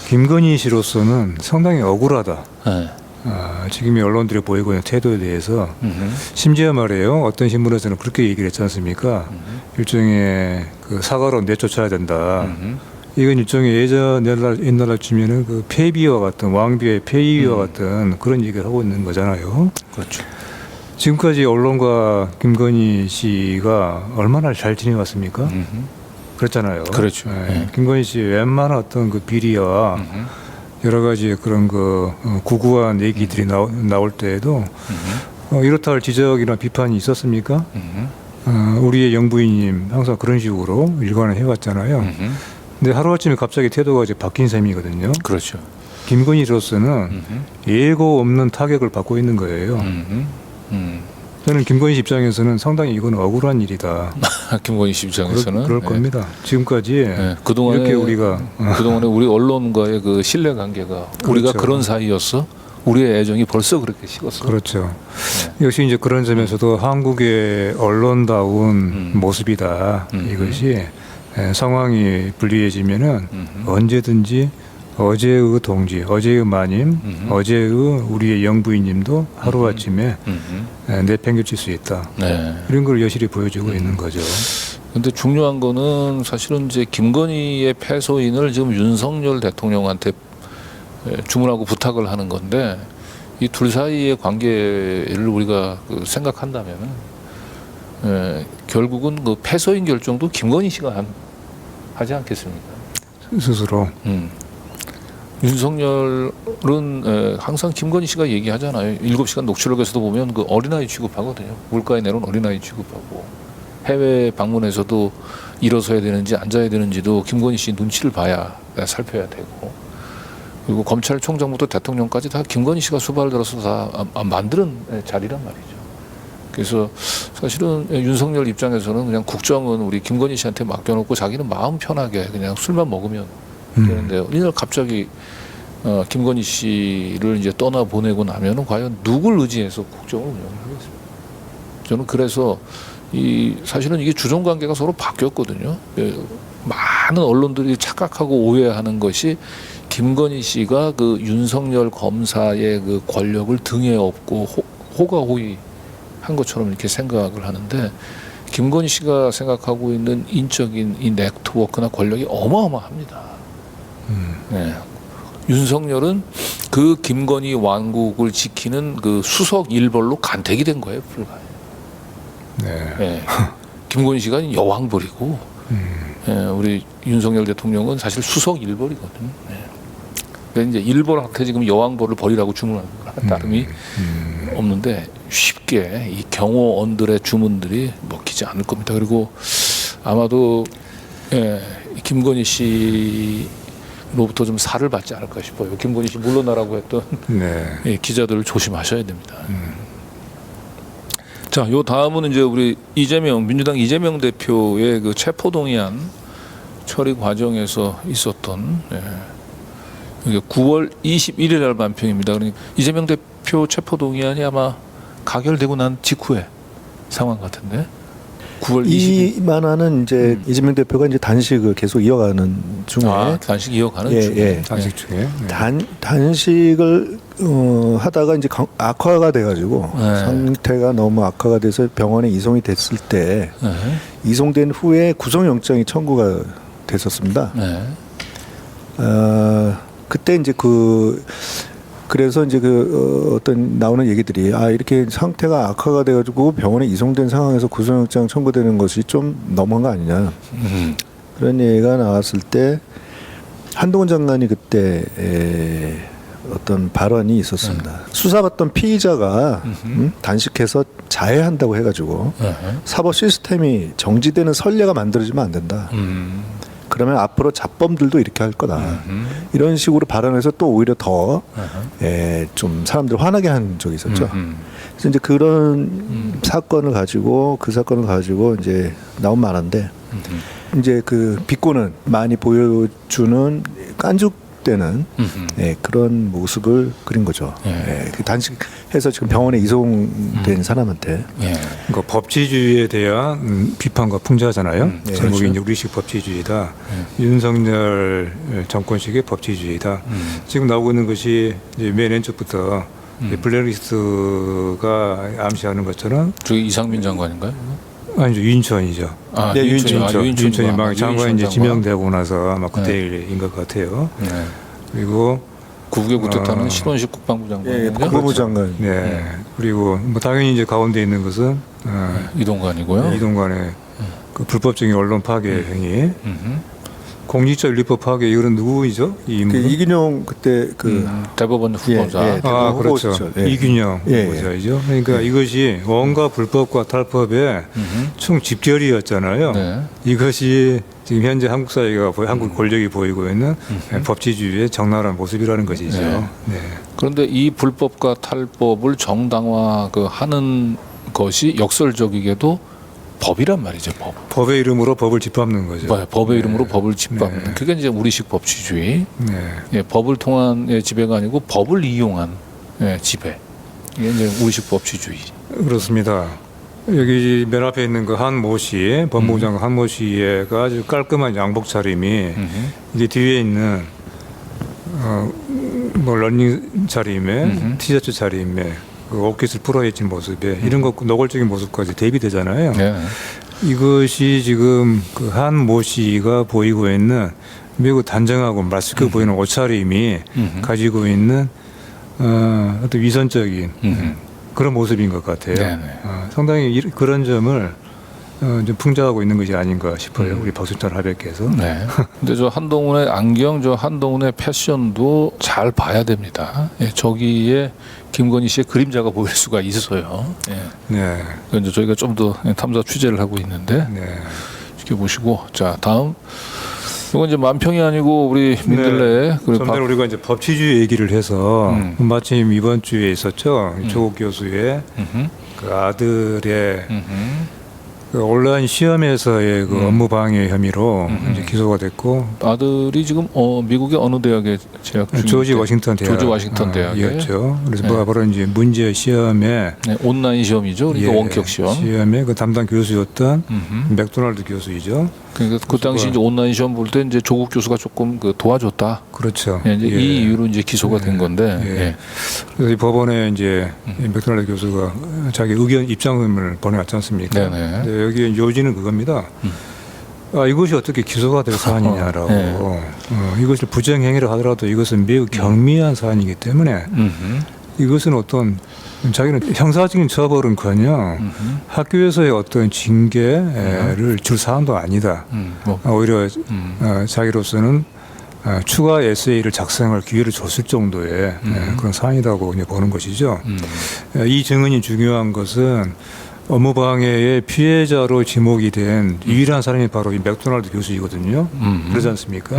김건희 씨로서는 상당히 억울하다.
네.
지금 이 언론들이 보이고 있는 태도에 대해서 심지어 말이에요. 어떤 신문에서는 그렇게 얘기를 했지 않습니까? 일종의 그 사과로 내쫓아야 된다. 이건 일종의 옛날 치면은 그 폐비와 같은 왕비의 폐위와 같은 그런 얘기를 하고 있는 거잖아요.
그렇죠.
지금까지 언론과 김건희 씨가 얼마나 잘 지내왔습니까? 그랬잖아요.
그렇죠.
네. 김건희 씨 웬만한 어떤 그 비리와 여러 가지 그런 그 구구한 얘기들이 나올 때에도 이렇다 할 지적이나 비판이 있었습니까? 우리의 영부인님 항상 그런 식으로 일관을 해왔잖아요. 근데 하루아침에 갑자기 태도가 이제 바뀐 셈이거든요.
그렇죠.
김건희로서는 예고 없는 타격을 받고 있는 거예요. 저는 김건희 씨 입장에서는 상당히 이건 억울한 일이다.
김건희 씨 입장에서는
그럴 겁니다. 지금까지
그동안에
이렇게 우리가
그동안에 우리 언론과의 그 신뢰 관계가 우리가
그렇죠.
그런 사이였어. 우리의 애정이 벌써 그렇게 식었어.
그렇죠. 역시 이제 그런 점에서도 한국의 언론다운 모습이다. 이것이 상황이 불리해지면은 언제든지 어제의 동지, 어제의 마님, 어제의 우리의 영부인님도 하루아침에 내팽개칠 수 있다.
네.
이런 걸 여실히 보여주고 있는 거죠.
근데 중요한 거는 사실은 이제 김건희의 패소인을 지금 윤석열 대통령한테 주문하고 부탁을 하는 건데 이 둘 사이의 관계를 우리가 생각한다면은 결국은 그 패소인 결정도 김건희 씨가 하지 않겠습니까?
스스로.
윤석열은 항상 김건희 씨가 얘기하잖아요. 7시간 녹취록에서도 보면 그 어린아이 취급하거든요. 물가에 내놓은 어린아이 취급하고 해외 방문에서도 일어서야 되는지 앉아야 되는지도 김건희 씨 눈치를 봐야 살펴야 되고 그리고 검찰총장부터 대통령까지 다 김건희 씨가 수발을 들어서 다 만드는 자리란 말이죠. 그래서 사실은 윤석열 입장에서는 그냥 국정은 우리 김건희 씨한테 맡겨놓고 자기는 마음 편하게 그냥 술만 먹으면 되는데요. 이날 갑자기 김건희 씨를 이제 떠나 보내고 나면은 과연 누굴 의지해서 국정을 운영하겠습니까? 저는 그래서 사실은 이게 주종 관계가 서로 바뀌었거든요. 많은 언론들이 착각하고 오해하는 것이 김건희 씨가 그 윤석열 검사의 그 권력을 등에 업고 호가호위한 것처럼 이렇게 생각을 하는데 김건희 씨가 생각하고 있는 인적인 이 네트워크나 권력이 어마어마합니다. 네. 윤석열은 그 김건희 왕국을 지키는 그 수석 일벌로 간택이 된 거예요, 불가에.
네.
네. 김건희 씨가 여왕벌이고, 우리 윤석열 대통령은 사실 수석 일벌이거든요. 네. 그래서 이제 일벌한테 지금 여왕벌을 버리라고 주문하는 거나 다름이 없는데 쉽게 이 경호원들의 주문들이 먹히지 않을 겁니다. 그리고 아마도 김건희 씨 로부터 좀 살을 받지 않을까 싶어요. 김건희 씨 물러나라고 했던 기자들을 조심하셔야 됩니다. 자, 요 다음은 이제 우리 민주당 이재명 대표의 그 체포동의안 처리 과정에서 있었던 이게 9월 21일 날 만평입니다. 그러니까 이재명 대표 체포동의안이 아마 가결되고 난 직후의 상황 같은데 9월 20일.
이 만화는 이제 이재명 대표가 이제 단식을 계속 이어가는 중에
단식 이어가는
예,
중에.
예.
단식 중에.
단식을 하다가 이제 악화가 돼가지고
네.
상태가 너무 악화가 돼서 병원에 이송이 됐을 때
네.
이송된 후에 구속영장이 청구가 됐었습니다.
네.
그때 이제 그래서 이제 어떤 나오는 얘기들이 이렇게 상태가 악화가 돼가지고 병원에 이송된 상황에서 구속영장 청구되는 것이 좀 너무한 거 아니냐 그런 얘기가 나왔을 때 한동훈 장관이 그때 어떤 발언이 있었습니다. 수사받던 피의자가 단식해서 자해한다고 해가지고 사법 시스템이 정지되는 선례가 만들어지면 안 된다. 그러면 앞으로 잡범들도 이렇게 할 거다. 이런 식으로 발언해서 또 오히려 더 좀 사람들 화나게 한 적이 있었죠. 그래서 이제 그런 사건을 가지고 이제 나온 만화인데 이제 그 비꼬는 많이 보여주는 깐죽대는 그런 모습을 그린 거죠. 그 단식해서 지금 병원에 이송된 사람한테.
그러니까 법치주의에 대한 비판과 풍자잖아요. 제목이
그렇죠.
이제 우리식 법치주의다. 윤석열 정권식의 법치주의다. 지금 나오고 있는 것이 이제 맨 왼쪽부터 블랙리스트가 암시하는 것처럼
저기 이상민 장관인가요?
아니죠, 윤천이죠.
네,
윤천이 막 장관 이제
장관.
지명되고 나서 아마 그때인 것 같아요.
네.
그리고
국외 구태타는 신원식 국방부 장관.
국방부 장관.
네. 그리고 뭐 당연히 이제 가운데 있는 것은
이동관이고요.
이동관의 그 불법적인 언론 파괴 행위, 공직자 윤리법 파괴 이거는 누구이죠? 이
그
인물은?
이균용 그때
대법원 후보자.
예.
아
대법원
그렇죠.
후보죠. 예.
이균영
예,
후보자이죠. 그러니까 이것이 원가 불법과 탈법의 총 집결이었잖아요.
네.
이것이 지금 현재 한국 사회가 한국 권력이 보이고 있는 법치주의의 적나라한 모습이라는 것이죠.
네.
네.
그런데 이 불법과 탈법을 정당화 하는 것이 역설적이게도 법이란 말이죠.
법의 이름으로 법을 짓밟는 거죠.
법의 이름으로 법을 짓밟는. 그게 이제 우리식 법치주의.
네.
법을 통한 지배가 아니고 법을 이용한 지배. 이게 이제 우리식 법치주의.
그렇습니다. 여기 맨 앞에 있는 그 한모 씨, 법무부 장관 한모 씨가 아주 깔끔한 양복 차림이 이제 뒤에 있는 뭐 러닝 차림에 티셔츠 차림에 그 옷깃을 풀어헤친 모습에 이런 것 노골적인 모습까지 대비되잖아요.
네.
이것이 지금 그 한모 씨가 보이고 있는 매우 단정하고 말쑥해 보이는 옷차림이 가지고 있는 어떤 위선적인 그런 모습인 것 같아요.
네네.
상당히 그런 점을 좀 풍자하고 있는 것이 아닌가 싶어요. 우리 박순찬 화백께서.
네. 근데 저 한동훈의 안경, 한동훈의 패션도 잘 봐야 됩니다. 저기에 김건희 씨의 그림자가 보일 수가 있어요.
네.
이제 저희가 좀 더 탐사 취재를 하고 있는데
네.
지켜보시고, 자 다음 이건 이제 만평이 아니고 우리 민들레
좀 전에 우리가 이제 법치주의 얘기를 해서 마침 이번 주에 있었죠. 조국 교수의 그 아들의 그 온라인 시험에서의 그 업무 방해 혐의로 이제 기소가 됐고
아들이 지금 미국의 어느 대학에 재학 중인데
조지 워싱턴 대학,
조지 워싱턴
이었죠. 그래서 바로 이제 문제 시험에
온라인 시험이죠. 그러니까 원격 시험.
시험에 그 담당 교수였던 맥도날드 교수이죠.
그러니까 그 당시 이제 온라인 시험 볼 때 이제 조국 교수가 조금 도와줬다.
그렇죠.
이제 이 이유로 이제 기소가 된 건데.
그래서 이 법원에 이제 맥도날드 교수가 자기 의견 입장을 보내왔지 않습니까?
네네.
근데 여기 요지는 그겁니다. 이것이 어떻게 기소가 될 사안이냐라고. 이것을 부정행위를 하더라도 이것은 매우 경미한 사안이기 때문에 이것은 어떤 자기는 형사적인 처벌은커녕 학교에서의 어떤 징계를 줄 사안도 아니다. 오히려 자기로서는 추가 에세이를 작성할 기회를 줬을 정도의 그런 사안이라고 보는 것이죠. 이 증언이 중요한 것은 업무방해의 피해자로 지목이 된 유일한 사람이 바로 이 맥도날드 교수이거든요. 그러지 않습니까?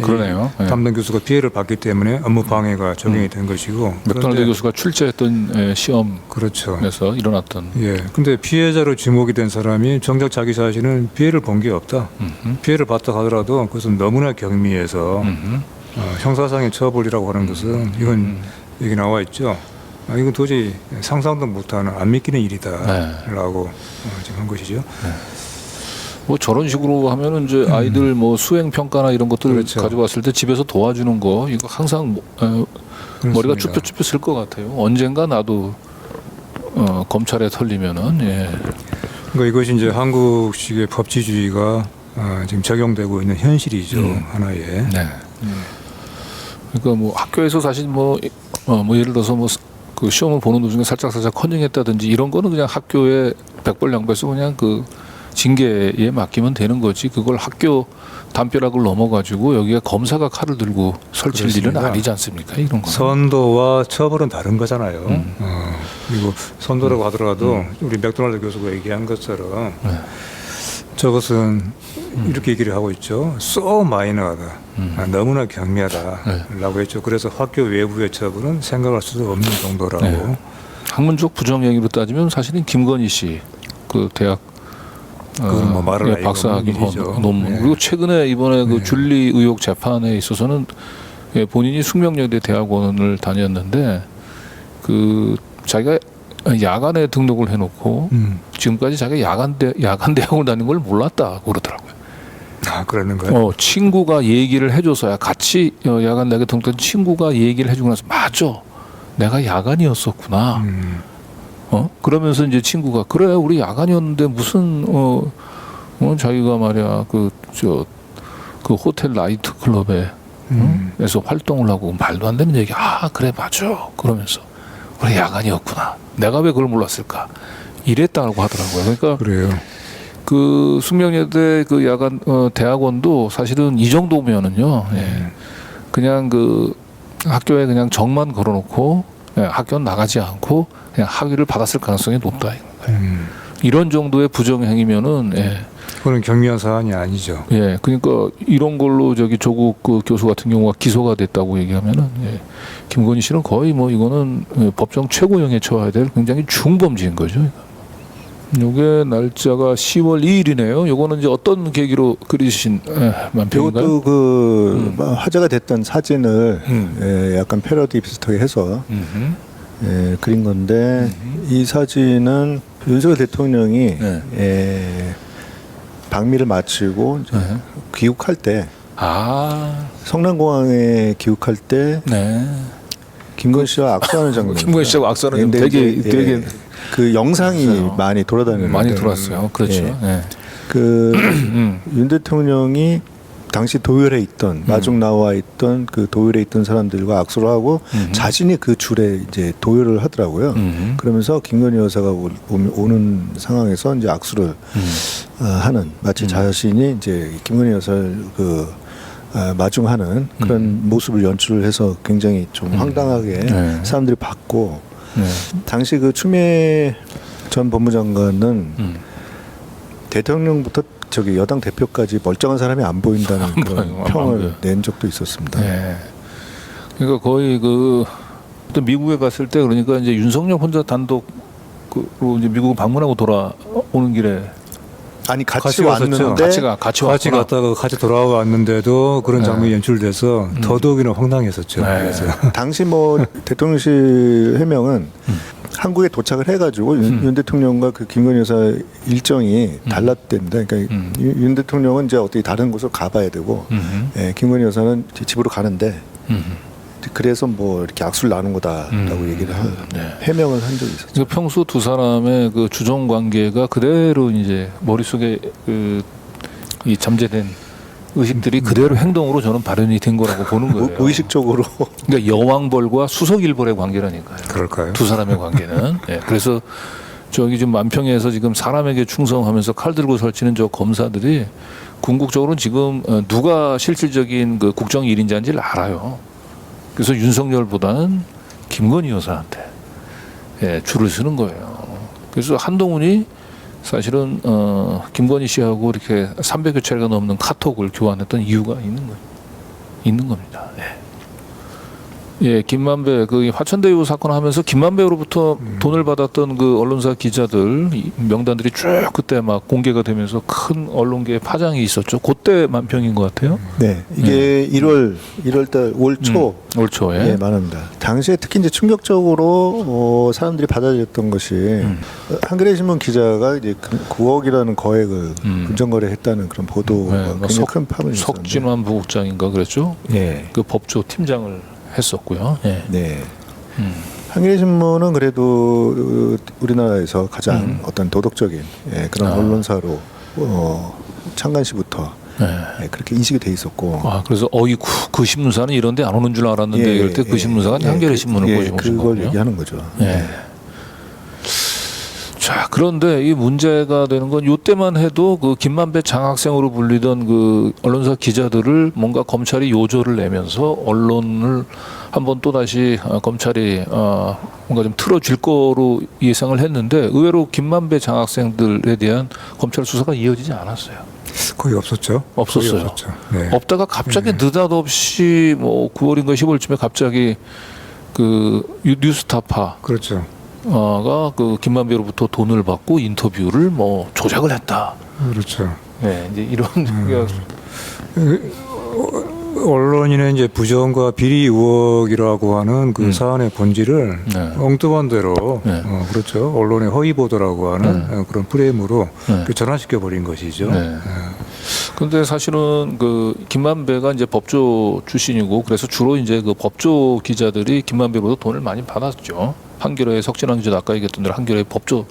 그러네요. 예.
담당 교수가 피해를 받기 때문에 업무 방해가 적용이 된 것이고.
맥도날드
그런데
교수가 출제했던 시험에서
그렇죠.
일어났던.
예. 근데 피해자로 지목이 된 사람이 정작 자기 자신은 피해를 본 게 없다. 피해를 봤다 하더라도 그것은 너무나 경미해서 형사상의 처벌이라고 하는 것은 이건 여기 나와 있죠. 이건 도저히 상상도 못하는 안 믿기는 일이다라고 지금 한 것이죠.
뭐 저런 식으로 하면은 이제 아이들 뭐 수행 평가나 이런 것들
그렇죠.
가져왔을 때 집에서 도와주는 거 이거 항상 머리가 쭈뼛쭈뼛 것 같아요. 언젠가 나도 검찰에 털리면은 예.
그러니까 이것이 이제 한국식의 법치주의가 지금 적용되고 있는 현실이죠. 하나의.
네. 그러니까 뭐 학교에서 사실 뭐 예를 들어서 뭐 그 시험을 보는 도중에 살짝 컨닝했다든지 이런 거는 그냥 학교에 백벌양배서 그냥 그 징계에 맡기면 되는 거지. 그걸 학교 담벼락을 넘어가지고 여기에 검사가 칼을 들고 설칠 일은
그렇습니다.
아니지 않습니까? 이런 거.
선도와 처벌은 다른 거잖아요. 그리고 선도라고 하더라도 우리 맥도날드 교수가 얘기한 것처럼 저것은 이렇게 얘기를 하고 있죠. so 마이너하다. 너무나 경미하다라고 했죠. 그래서 학교 외부의 처벌은 생각할 수도 없는 정도라고.
네. 학문적 부정행위로 따지면 사실은 김건희 씨 그 대학
그건 뭐 말을 아예
박사학위
없는 일이죠.
논문.
네.
그리고 최근에 이번에 그 줄리 의혹 재판에 있어서는 본인이 숙명여대 대학원을 다녔는데 그 자기가 야간에 등록을 해놓고 지금까지 자기가 야간 대학원을 다닌 걸 몰랐다고 그러더라고요.
그러는 거예요.
친구가 얘기를 해줘서야 같이 야간 대학에 등록한 친구가 얘기를 해주고 나서 맞아, 내가 야간이었었구나. 그러면서 이제 친구가 그래 우리 야간이었는데 무슨 자기가 말이야 그 호텔 나이트 클럽에 에서 활동을 하고 말도 안 되는 얘기. 그래 맞아. 그러면서 우리 야간이었구나. 내가 왜 그걸 몰랐을까? 이랬다고 하더라고요. 그러니까
그래요.
그 숙명여대 그 야간 대학원도 사실은 이 정도면은요. 그냥 그 학교에 그냥 정만 걸어놓고 학교는 나가지 않고 그냥 학위를 받았을 가능성이 높다. 이런 정도의 부정행위면은
그건 경미한 사안이 아니죠.
그러니까 이런 걸로 조국 그 교수 같은 경우가 기소가 됐다고 얘기하면은 김건희 씨는 거의 뭐 이거는 법정 최고형에 처해야 될 굉장히 중범죄인 거죠. 이게 날짜가 10월 2일이네요. 요거는 이제 어떤 계기로 그리신 만평인가요?
이것도 그 화제가 됐던 사진을 약간 패러디 비슷하게 해서 그린 건데 이 사진은 윤석열 대통령이 방미를 마치고 이제 귀국할 때 성남공항에 귀국할 때 김건희 씨와 악수하는 장면.
김건희 씨하고 악수하는 장면 되게
그 영상이
있어요.
많이 돌아다니는
많이 돌았어요. 그렇죠.
그 윤 대통령이 당시 도열에 있던 마중 나와 있던 그 도열에 있던 사람들과 악수를 하고 자신이 그 줄에 이제 도열을 하더라고요. 그러면서 김건희 여사가 오는 상황에서 이제 악수를 하는 마치 자신이 이제 김건희 여사를 마중하는 그런 모습을 연출을 해서 굉장히 좀 황당하게 사람들이 봤고 당시 그 추미애 전 법무장관은 대통령부터 여당 대표까지 멀쩡한 사람이 안 보인다는 그런 평을 낸 적도 있었습니다.
그러니까 거의 또 미국에 갔을 때 그러니까 이제 윤석열 혼자 단독으로 이제 미국 방문하고 돌아오는 길에
아니 같이 왔는데
같이
갔다가 같이 돌아왔는데도 그런 장면이 연출돼서 더더욱이나 황당했었죠. 그래서
당시 뭐 대통령실 해명은 한국에 도착을 해가지고 윤 대통령과 그 김건희 여사 일정이 달랐답니다. 그러니까 윤 대통령은 이제 어떻게 다른 곳을 가봐야 되고, 김건희 여사는 집으로 가는데, 그래서 뭐 이렇게 악수를 나눈 거다라고 얘기를 해명을 한 적이 있었죠.
그러니까 평소 두 사람의 그 주종 관계가 그대로 이제 머릿속에 이 잠재된 의식들이 그대로 행동으로 저는 발현이 된 거라고 보는 거예요.
무의식적으로.
그러니까 여왕벌과 수석일벌의 관계라니까요.
그럴까요?
두 사람의 관계는. 그래서 지금 만평에서 지금 사람에게 충성하면서 칼 들고 설치는 저 검사들이 궁극적으로는 지금 누가 실질적인 그 국정 1인자인지를 알아요. 그래서 윤석열보다는 김건희 여사한테 줄을 서는 거예요. 그래서 한동훈이 사실은 김건희 씨하고 이렇게 300여 차례가 넘는 카톡을 교환했던 이유가 있는 거예요. 있는 겁니다. 예, 김만배 그 화천대유 사건 하면서 김만배로부터 돈을 받았던 그 언론사 기자들 이 명단들이 쭉 그때 막 공개가 되면서 큰 언론계의 파장이 있었죠. 그때 만평인 것 같아요.
네, 이게 1월달 올 초.
올 초에.
예, 많습니다. 당시에 특히 이제 충격적으로 사람들이 받아들였던 것이 한겨레 신문 기자가 이제 9억이라는 거액을 금전거래했다는 그런 보도가
네,
굉장히 큰 파문이 있었는데.
석진환 부국장인가 그랬죠.
예,
그 법조 팀장을 했었고요. 예.
네. 한겨레 신문은 그래도 우리나라에서 가장 어떤 도덕적인 그런 언론사로 창간 시부터 그렇게 인식이 돼 있었고.
아, 그래서 그 신문사는 이런데 안 오는 줄 알았는데 이럴 때 그 신문사가 한겨레 신문을 꼬집으신
그걸
거고요.
얘기하는 거죠.
자, 그런데 이 문제가 되는 건 이때만 해도 그 김만배 장학생으로 불리던 그 언론사 기자들을 뭔가 검찰이 요조를 내면서 언론을 한번 또 다시 검찰이 뭔가 좀 틀어줄 거로 예상을 했는데 의외로 김만배 장학생들에 대한 검찰 수사가 이어지지 않았어요.
거의 없었죠.
없었어요.
거의 없었죠. 네.
없다가 갑자기 느닷없이 뭐 9월인가 10월쯤에 갑자기 그 뉴스타파
그렇죠.
가 그 김만배로부터 돈을 받고 인터뷰를 뭐 조작을 했다.
그렇죠.
네, 이제 이런
언론인의 이제 부정과 비리 의혹이라고 하는 그 사안의 본질을
네.
엉뚱한 대로
네.
그렇죠. 언론의 허위 보도라고 하는 그런 프레임으로
네.
전환시켜 버린 것이죠.
네. 근데 사실은 그 김만배가 이제 법조 출신이고 그래서 주로 이제 그 법조 기자들이 김만배로부터 돈을 많이 받았죠. 한겨레 석진환 기자도 아까 얘기했던 대로 한겨레 법조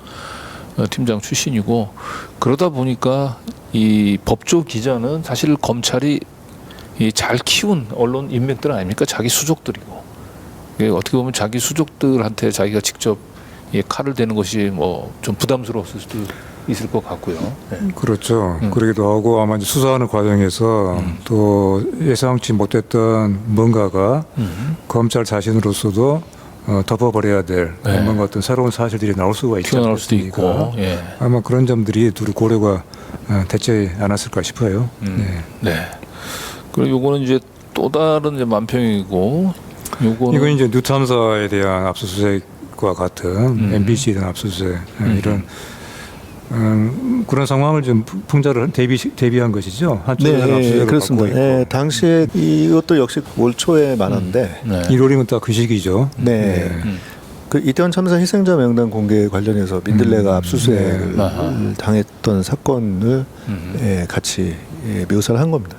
팀장 출신이고 그러다 보니까 이 법조 기자는 사실 검찰이 이 잘 키운 언론 인맥들 아닙니까? 자기 수족들이고 이게 어떻게 보면 자기 수족들한테 자기가 직접 이 칼을 대는 것이 뭐 좀 부담스러웠을 수도 있을 것 같고요. 네.
그렇죠. 그러기도 하고 아마 이제 수사하는 과정에서 또 예상치 못했던 뭔가가 검찰 자신으로서도 덮어버려야 될
네.
뭔가 어떤 새로운 사실들이 나올 수가 있지
튀어나올 수도
않습니까?
있고. 예.
아마 그런 점들이 두루 고려가 되지 않았을까 싶어요. 네.
네. 그리고 요거는 이제 또 다른 이제 만평이고 요거는
이건 이제 뉴탐사에 대한 압수수색과 같은 MBC에 대한 압수수색 이런 그런 상황을 좀 풍자를 대비한 것이죠. 한쪽에서는
네,
압수수색을
그렇습니다.
받고 있고.
네, 당시에 이것도 역시 올 초에 많았는데,
네.
1월이면 딱 그 시기죠.
네. 그 이태원 참사 희생자 명단 공개 관련해서 민들레가 압수수색을 당했던 사건을 같이 묘사를 한 겁니다.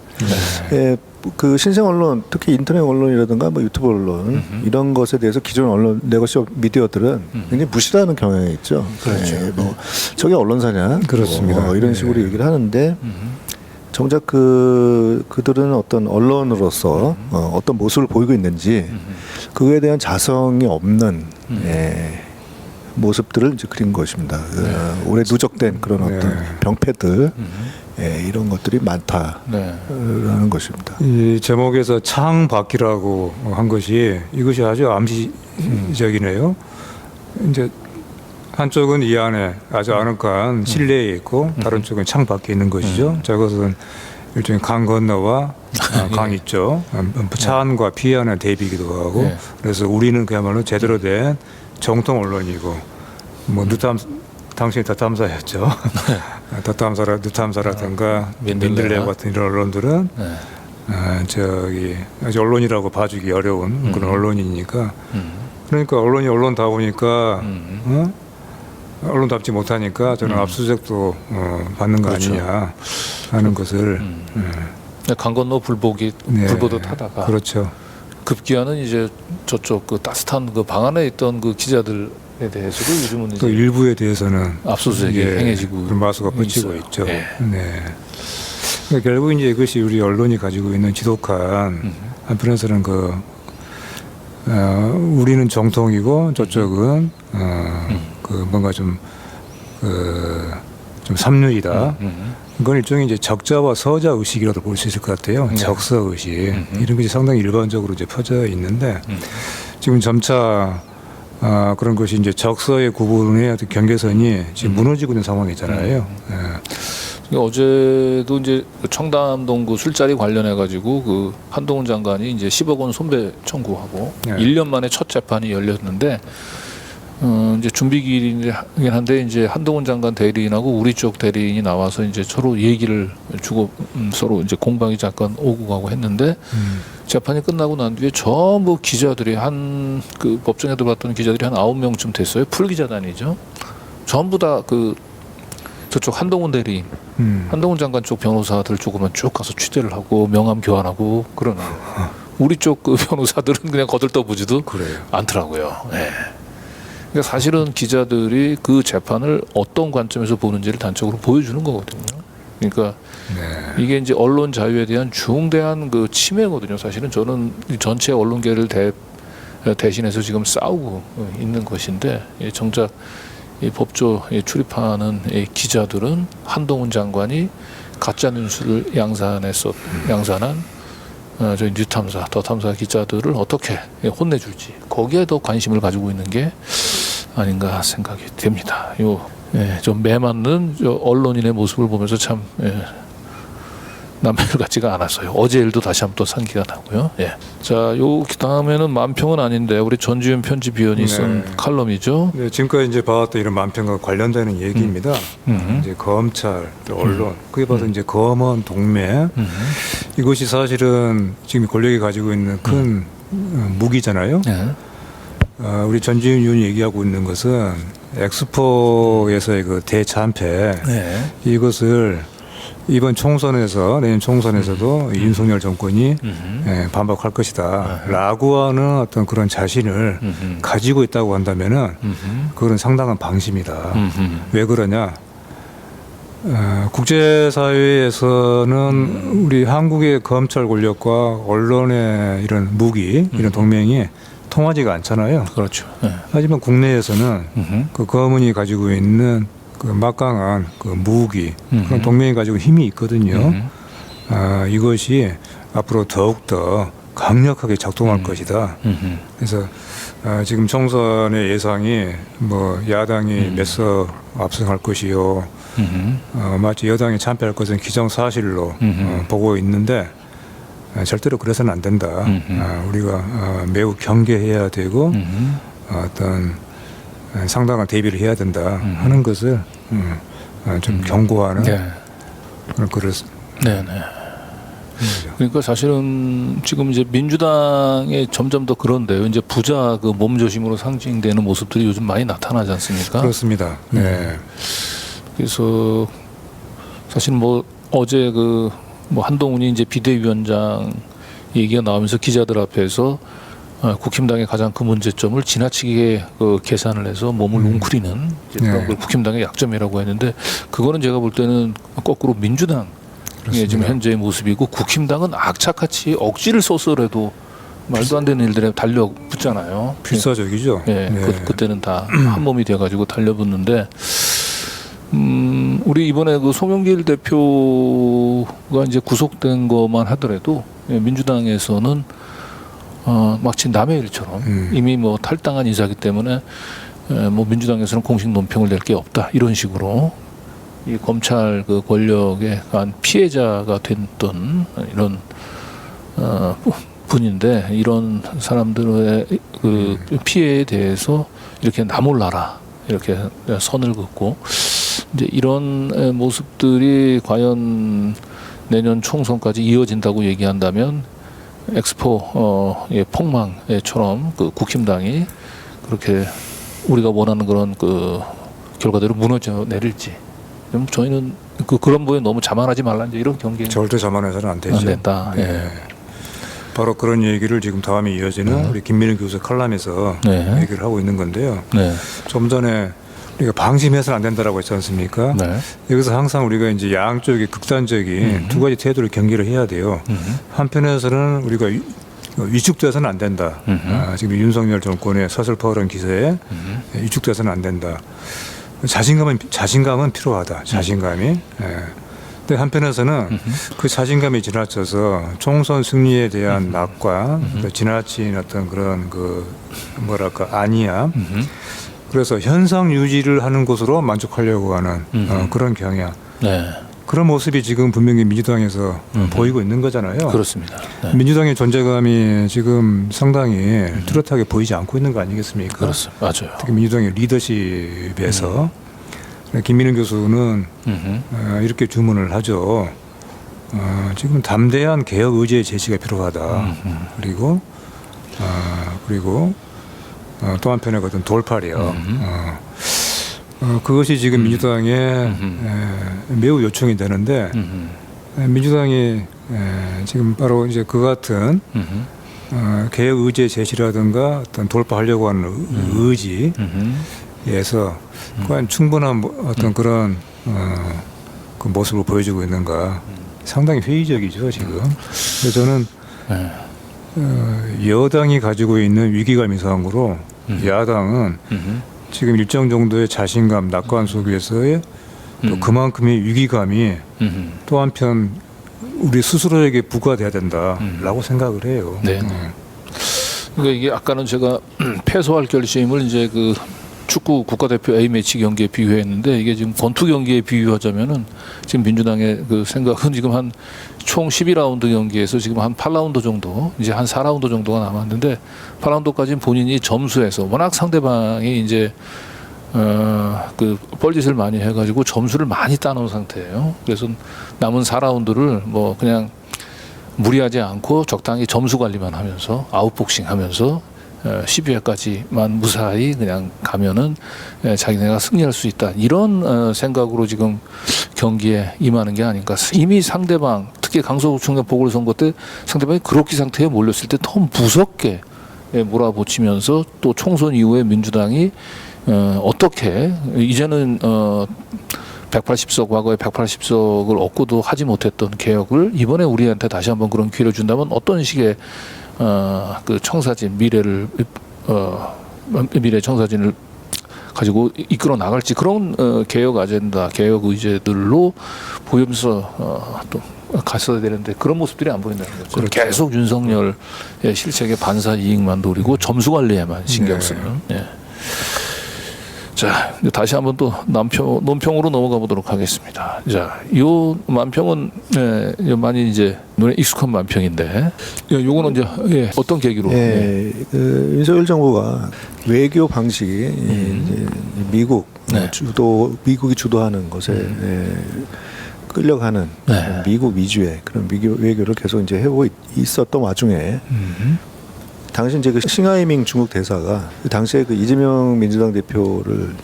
그 신생 언론, 특히 인터넷 언론이라든가 뭐 유튜브 언론 이런 것에 대해서 기존 언론 레거시 미디어들은 굉장히 무시하는 경향이 있죠.
그렇죠.
뭐 저게 언론사냐?
그렇습니다.
뭐 이런 식으로 얘기를 하는데 정작 그들은 어떤 언론으로서 어떤 모습을 보이고 있는지 그거에 대한 자성이 없는 모습들을 이제 그린 것입니다. 오래 누적된 그런 어떤 병폐들 이런 것들이 많다라는 것입니다.
이 제목에서 창밖이라고 한 것이 이것이 아주 암시적이네요. 이제 한쪽은 이 안에 아주 아늑한 실내에 있고 다른 쪽은 창밖에 있는 것이죠. 저것은 일종의 강 건너와 강 있죠. 차 안과 피 안의 대비기도 하고 그래서 우리는 그야말로 제대로 된 정통 언론이고 뭐 당시에 더탐사였죠. 더탐사라든가 민들레 같은 이런 언론들은 저기 아주 언론이라고 봐주기 어려운 그런 언론이니까 그러니까 언론이 언론다 보니까 언론답지 못하니까 저는 압수수색도 받는 거
그렇죠.
아니냐 하는 것을
강 건너 불보듯 하다가
그렇죠.
급기야는 이제 저쪽 그 따뜻한 그 방 안에 있던 그 기자들에 대해서도 요즘은
또
이제
일부에 대해서는
압수수색이 행해지고
그런 마수가 뻗치고
있어요.
있죠.
예.
네. 그러니까 결국 이제 이것이 우리 언론이 가지고 있는 지독한 한편에서는 우리는 정통이고 저쪽은 그 뭔가 좀 삼류이다. 그건 일종의 이제 적자와 서자 의식이라도 볼 수 있을 것 같아요. 적서 의식 이런 것이 상당히 일반적으로 이제 퍼져 있는데 지금 점차 그런 것이 이제 적서의 구분의 어떤 경계선이 지금 무너지고 있는 상황이잖아요.
어제도 이제 청담동 그 술자리 관련해 가지고 그 한동훈 장관이 이제 10억 원 손배 청구하고
네.
1년 만에 첫 재판이 열렸는데 이제 준비기일이긴 한데 이제 한동훈 장관 대리인하고 우리 쪽 대리인이 나와서 이제 서로 얘기를 주고 서로 이제 공방이 잠깐 오고 가고 했는데 재판이 끝나고 난 뒤에 전부 기자들이 한 그 법정에 들어왔던 기자들이 한 9명쯤 됐어요. 풀 기자단이죠. 전부 다 그 저쪽 한동훈 대리인, 한동훈 장관 쪽 변호사들 쪽으로만 쭉 가서 취재를 하고 명함 교환하고 그러는 거예요. 우리 쪽 그 변호사들은 그냥 거들떠보지도
그래요.
않더라고요. 네. 그러니까 사실은 기자들이 그 재판을 어떤 관점에서 보는지를 단적으로 보여주는 거거든요. 그러니까
네.
이게 이제 언론 자유에 대한 중대한 그 침해거든요. 사실은 저는 이 전체 언론계를 대신해서 지금 싸우고 있는 것인데 정작 이 법조에 출입하는 이 기자들은 한동훈 장관이 가짜 뉴스를 양산한 저희 뉴탐사, 더탐사 기자들을 어떻게 혼내줄지 거기에 더 관심을 가지고 있는 게 아닌가 생각이 됩니다. 좀 매맞는 언론인의 모습을 보면서 참 남별 같지가 않았어요. 어제 일도 다시 한번 또 상기가 나고요. 예. 자, 요 다음에는 만평은 아닌데 우리 전지현 편집위원이 쓴 칼럼이죠.
네, 지금까지 이제 봐왔던 이런 만평과 관련되는 얘기입니다. 이제 검찰, 또 언론, 그게 바로 이제 검언 동맹. 이것이 사실은 지금 권력이 가지고 있는 큰 무기잖아요.
예.
우리 전지현 의원이 얘기하고 있는 것은 엑스포에서의 그 대참패 이것을 이번 총선에서 내년 총선에서도 윤석열 정권이 반박할 것이다 라고 하는 어떤 그런 자신을 가지고 있다고 한다면은 그건 상당한 방심이다. 왜 그러냐? 국제사회에서는 우리 한국의 검찰 권력과 언론의 이런 무기, 이런 동맹이 통하지가 않잖아요.
그렇죠.
하지만 국내에서는 그 검은이 가지고 있는 그 막강한 그 무기, 그런 동맹이 가지고 힘이 있거든요. 이것이 앞으로 더욱더 강력하게 작동할 것이다. 그래서 지금 총선의 예상이 뭐 야당이 몇 석 압승할 것이요. 마치 여당이 참패할 것은 기정사실로 보고 있는데 절대로 그래서는 안 된다. 우리가 매우 경계해야 되고 어떤 상당한 대비를 해야 된다 하는 것을 좀 경고하는 그런 글을
네네. 그러니까 사실은 지금 이제 민주당에 점점 더 그런데요. 이제 부자 그 몸조심으로 상징되는 모습들이 요즘 많이 나타나지 않습니까?
그렇습니다. 네.
그래서 사실 뭐 어제 그 뭐 한동훈이 이제 비대위원장 얘기가 나오면서 기자들 앞에서 국힘당의 가장 큰 문제점을 지나치게 그 계산을 해서 몸을 웅크리는 이제 그런 걸 국힘당의 약점이라고 했는데 그거는 제가 볼 때는 거꾸로 민주당의 지금 현재의 모습이고 국힘당은 악착같이 억지를 써서라도 말도 안 되는 일들에 달려붙잖아요.
필사적이죠.
예, 그때는 다 한 몸이 돼가지고 달려붙는데. 우리 이번에 그 송영길 대표가 이제 구속된 것만 하더라도 민주당에서는 마치 남의 일처럼 이미 뭐 탈당한 인사기 때문에 뭐 민주당에서는 공식 논평을 낼 게 없다 이런 식으로 이 검찰 그 권력에 한 피해자가 됐던 이런 분인데 이런 사람들의 그 피해에 대해서 이렇게 나 몰라라 이렇게 선을 긋고 이제 이런 모습들이 과연 내년 총선까지 이어진다고 얘기한다면 엑스포 폭망처럼 그 국힘당이 그렇게 우리가 원하는 그런 그 결과대로 무너져 내릴지 좀 저희는 그런 부분에 너무 자만하지 말라 이제 이런 경계
절대 자만해서는 안 되죠.
안 된다.
네. 바로 그런 얘기를 지금 다음에 이어지는 우리 김민일 교수 칼럼에서 얘기를 하고 있는 건데요. 좀 전에 우리가 방심해서는 안 된다라고 했지 않습니까? 여기서 항상 우리가 이제 양쪽의 극단적인 두 가지 태도를 경계를 해야 돼요. 한편에서는 우리가 위축돼서는 안 된다. 지금 윤석열 정권의 서슬퍼런 기세에 위축돼서는 안 된다. 자신감은 필요하다. 자신감이. 근데 한편에서는 그 자신감이 지나쳐서 총선 승리에 대한 낙관, 지나친 어떤 그런 그 뭐랄까 안이함. 그래서 현상 유지를 하는 것으로 만족하려고 하는 그런 경향. 그런 모습이 지금 분명히 민주당에서 보이고 있는 거잖아요.
그렇습니다. 네.
민주당의 존재감이 지금 상당히 뚜렷하게 보이지 않고 있는 거 아니겠습니까?
그렇습니다. 맞아요.
특히 민주당의 리더십에서 김민우 교수는 이렇게 주문을 하죠. 지금 담대한 개혁 의지의 제시가 필요하다. 그리고 또 한편의 어떤 돌파력. 그것이 지금 민주당에 매우 요청이 되는데 민주당이 지금 바로 이제 그 같은 개혁 의지의 제시라든가 어떤 돌파하려고 하는 의지에서 과연 충분한 어떤 그런 그 모습을 보여주고 있는가 상당히 회의적이죠 지금. 그래서 저는 여당이 가지고 있는 위기감 이상으로 야당은 지금 일정 정도의 자신감, 낙관 속에서의 또 그만큼의 위기감이 또 한편 우리 스스로에게 부과돼야 된다라고 생각을 해요.
네. 그러니까 이게 아까는 제가 패소할 결심을 이제 그 축구 국가대표 A매치 경기에 비유했는데 이게 지금 권투 경기에 비유하자면은 지금 민주당의 그 생각은 지금 한 총 12라운드 경기에서 지금 한 8라운드 정도 이제 한 4라운드 정도가 남았는데 8라운드까지는 본인이 점수에서 워낙 상대방이 이제 그 뻘짓을 많이 해가지고 점수를 많이 따놓은 상태예요. 그래서 남은 4라운드를 뭐 그냥 무리하지 않고 적당히 점수 관리만 하면서 아웃복싱 하면서 12회까지만 무사히 그냥 가면은 자기네가 승리할 수 있다. 이런 생각으로 지금 경기에 임하는 게 아닌가. 이미 상대방, 특히 강서구청장 보궐선거 때 상대방이 그렇게 상태에 몰렸을 때 더 무섭게 몰아붙이면서 또 총선 이후에 민주당이 어떻게 이제는 180석 과거에 180석을 얻고도 하지 못했던 개혁을 이번에 우리한테 다시 한번 그런 기회를 준다면 어떤 식의 그 청사진 미래 청사진을 가지고 이끌어 나갈지 그런 개혁 아젠다, 개혁 의제들로 보이면서 또 갔어야 되는데 그런 모습들이 안 보인다는 거죠.
그렇죠.
계속 윤석열의 실책의 반사 이익만 노리고 점수 관리에만 신경 쓰는. 예. 자, 이제 다시 한번 또 논평으로 넘어가 보도록 하겠습니다. 자, 요 만평은 많이 이제 눈에 익숙한 만평인데, 요거는 이제 어떤 계기로?
그 윤석열 정부가 외교 방식이 이제 미국 미국이 주도하는 것에 끌려가는 미국 위주의 그런 외교를 계속 이제 해오고 있었던 와중에. 당시 이제 그 싱하이밍 중국 대사가 그 당시에 그 이재명 민주당 대표를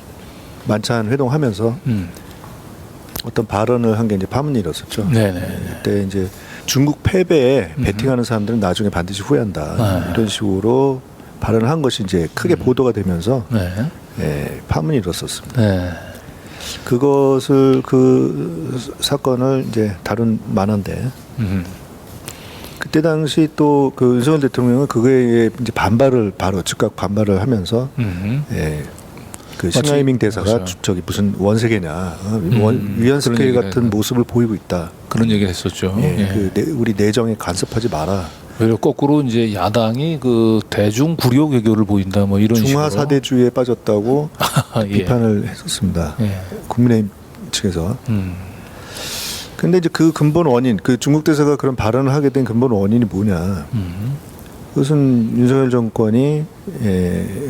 만찬 회동하면서 어떤 발언을 한 게 이제 파문이 일었었죠. 그때 이제 중국 패배에 베팅하는 사람들은 나중에 반드시 후회한다. 이런 식으로 발언을 한 것이 이제 크게 보도가 되면서 파문이 일었었습니다. 그것을 그 사건을 이제 다룬 만한데. 그때 당시 또 그 윤석열 대통령은 그거에 이제 즉각 반발을 하면서 그 싱하이밍 대사가 저기 무슨 원세계냐 위안 스케일 같은 모습을 보이고 있다
그런 얘기를 했었죠.
우리 내정에 간섭하지 마라.
오히려 거꾸로 이제 야당이 그 대중 구려 외교를 보인다 뭐 이런
중화
식으로
사대주의에 빠졌다고 비판을 했었습니다. 국민의힘 측에서. 근데 이제 그 근본 원인, 그 중국 대사가 그런 발언을 하게 된 근본 원인이 뭐냐? 그것은 윤석열 정권이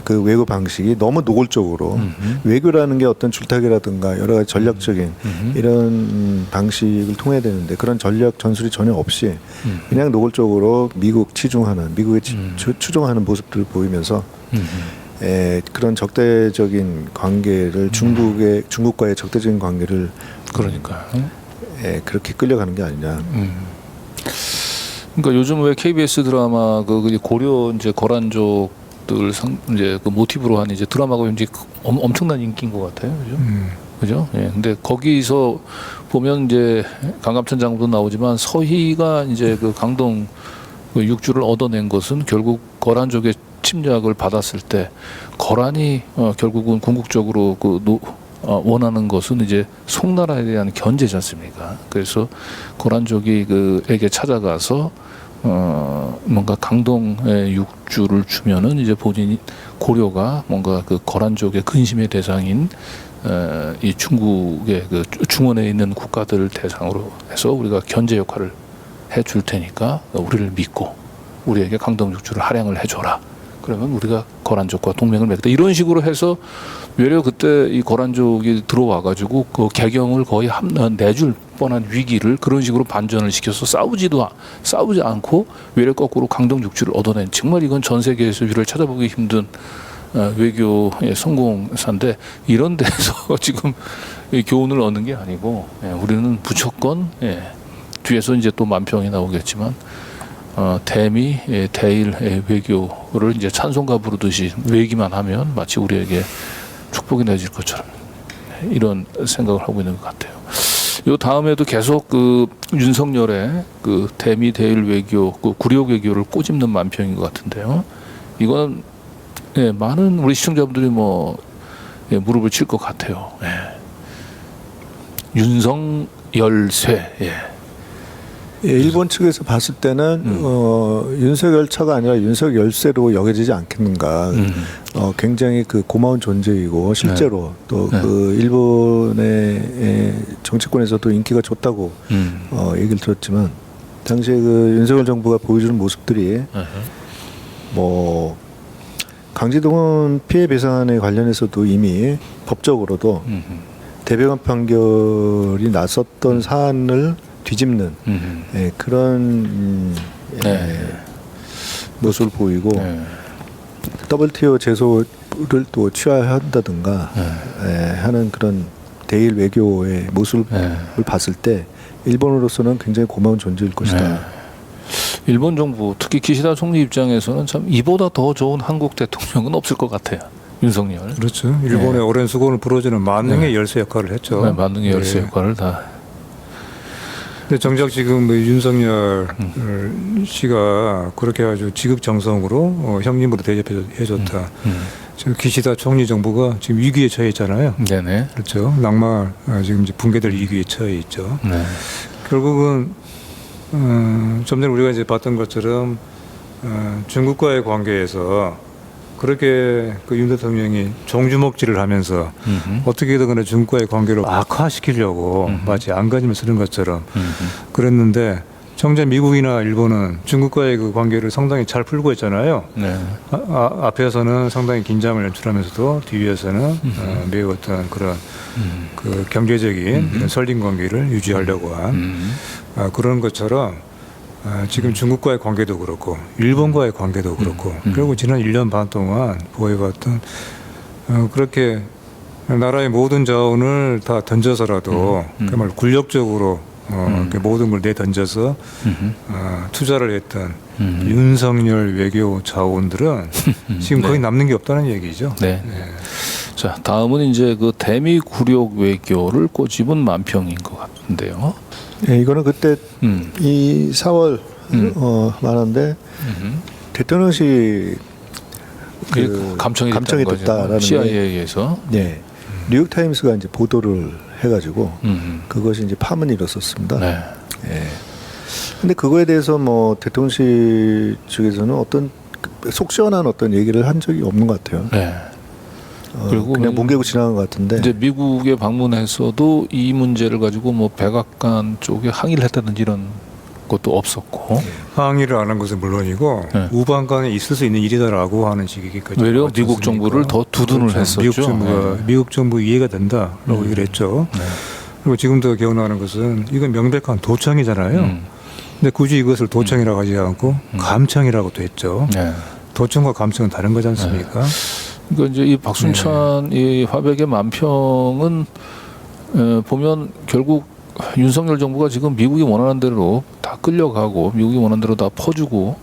그 외교 방식이 너무 노골적으로 외교라는 게 어떤 줄타기라든가 여러 가지 전략적인 이런 방식을 통해야 되는데 그런 전략 전술이 전혀 없이 그냥 노골적으로 미국 치중하는 미국에 추종하는 모습들을 보이면서 그런 적대적인 관계를 중국과의 적대적인 관계를
그러니까.
그렇게 끌려가는 게 아니냐.
그러니까 요즘 왜 KBS 드라마 그 고려 이제 거란족들 이제 그 모티브로 한 이제 드라마가 이제 엄청난 인기인 것 같아요, 그죠? 그죠? 예. 근데 거기서 보면 이제 강감찬 장군도 나오지만 서희가 이제 그 강동 그 육주를 얻어낸 것은 결국 거란족의 침략을 받았을 때 거란이 결국은 궁극적으로 원하는 것은 이제 송나라에 대한 견제지 않습니까? 그래서 고란족이 그에게 찾아가서 뭔가 강동의 육주를 주면은 이제 본인이 고려가 뭔가 그 거란족의 근심의 대상인 이 중국의 그 중원에 있는 국가들을 대상으로 해서 우리가 견제 역할을 해줄 테니까 우리를 믿고 우리에게 강동육주를 할양을 해줘라. 그러면 우리가 거란족과 동맹을 맺겠다. 이런 식으로 해서 외려 그때 이 거란족이 들어와가지고 그 개경을 거의 내줄 뻔한 위기를 그런 식으로 반전을 시켜서 싸우지 않고 외려 거꾸로 강동육주를 얻어낸 정말 이건 전 세계에서 유를 찾아보기 힘든 외교의 성공사인데 이런 데서 지금 이 교훈을 얻는 게 아니고 우리는 무조건 뒤에서 이제 또 만평이 나오겠지만 대미 대일 외교를 이제 찬송가 부르듯이 외기만 하면 마치 우리에게 축복이 내질 것처럼 이런 생각을 하고 있는 것 같아요. 요 다음에도 계속 그 윤석열의 그 대미 대일 외교, 그 구력 외교를 꼬집는 만평인 것 같은데요. 이건 많은 우리 시청자분들이 무릎을 칠 것 같아요. 윤석열쇠.
일본 측에서 봤을 때는 윤석열차가 아니라 윤석열쇠로 여겨지지 않겠는가. 굉장히 그 고마운 존재이고 실제로 또 그 일본의 정치권에서도 인기가 좋다고 얘기를 들었지만 당시에 그 윤석열 정부가 보여주는 모습들이 뭐 강제동원 피해 배상안에 관련해서도 이미 법적으로도 대법원 판결이 났었던 사안을 뒤집는 그런 모습을 보이고 WTO 제소를 또 취하한다든가 하는 그런 대일 외교의 모습을 봤을 때 일본으로서는 굉장히 고마운 존재일 것이다.
일본 정부 특히 기시다 총리 입장에서는 참 이보다 더 좋은 한국 대통령은 없을 것 같아요. 윤석열.
그렇죠. 일본의 오랜 수고를 불어주는 만능의 열쇠 역할을 했죠.
만능의 열쇠 역할을 다.
근데 정작 지금 윤석열 씨가 그렇게 아주 지극정성으로 형님으로 대접해줬다. 지금 기시다 총리 정부가 지금 위기에 처해 있잖아요.
네네.
그렇죠. 낙마 지금 이제 붕괴될 위기에 처해 있죠.
네.
결국은 좀 전에 우리가 이제 봤던 것처럼 중국과의 관계에서 그렇게 그 윤 대통령이 종주먹질을 하면서 어떻게든 간에 중국과의 관계를 악화시키려고 마치 안간힘을 쓰는 것처럼 그랬는데 정작 미국이나 일본은 중국과의 그 관계를 상당히 잘 풀고 있잖아요.
네.
앞에서는 상당히 긴장을 연출하면서도 뒤에서는 매우 어떤 그런 그 경제적인 이런 설린 관계를 유지하려고 한 그런 것처럼 지금 중국과의 관계도 그렇고 일본과의 관계도 그렇고 그리고 지난 1년 반 동안 보여봤던 그렇게 나라의 모든 자원을 다 던져서라도 정말 굴력적으로 이렇게 모든 걸 내던져서 투자를 했던 윤석열 외교 자원들은 지금 거의 남는 게 없다는 얘기죠.
네. 자, 다음은 이제 그 대미 굴욕 외교를 꼬집은 만평인 것 같은데요.
이거는 그때 이 4월 말한데 대통령실 그
감청이
됐다라는
CIA에서
네. 뉴욕 타임스가 이제 보도를 해가지고 그것이 이제 파문이 일었었습니다.
네.
근데 그거에 대해서 뭐 대통령실 측에서는 어떤 속 시원한 어떤 얘기를 한 적이 없는 것 같아요.
네. 그리고
그냥 뭉개고 지나간 것 같은데.
이제 미국에 방문해서도 이 문제를 가지고 뭐 백악관 쪽에 항의를 했다든지 이런 것도 없었고.
항의를 안 한 것은 물론이고 우방간에 있을 수 있는 일이다라고 하는 식이기까지.
외려 미국 정부를 더 두둔을
그렇죠.
했었죠.
미국 정부 이해가 된다라고 얘기를 했죠. 그리고 지금도 기억나는 것은 이건 명백한 도청이잖아요. 근데 굳이 이것을 도청이라고 하지 않고 감청이라고도 했죠. 도청과 감청은 다른 거지 않습니까?
그러니까 이제 이 박순찬 이 화백의 만평은 보면 결국 윤석열 정부가 지금 미국이 원하는 대로 다 끌려가고 미국이 원하는 대로 다 퍼주고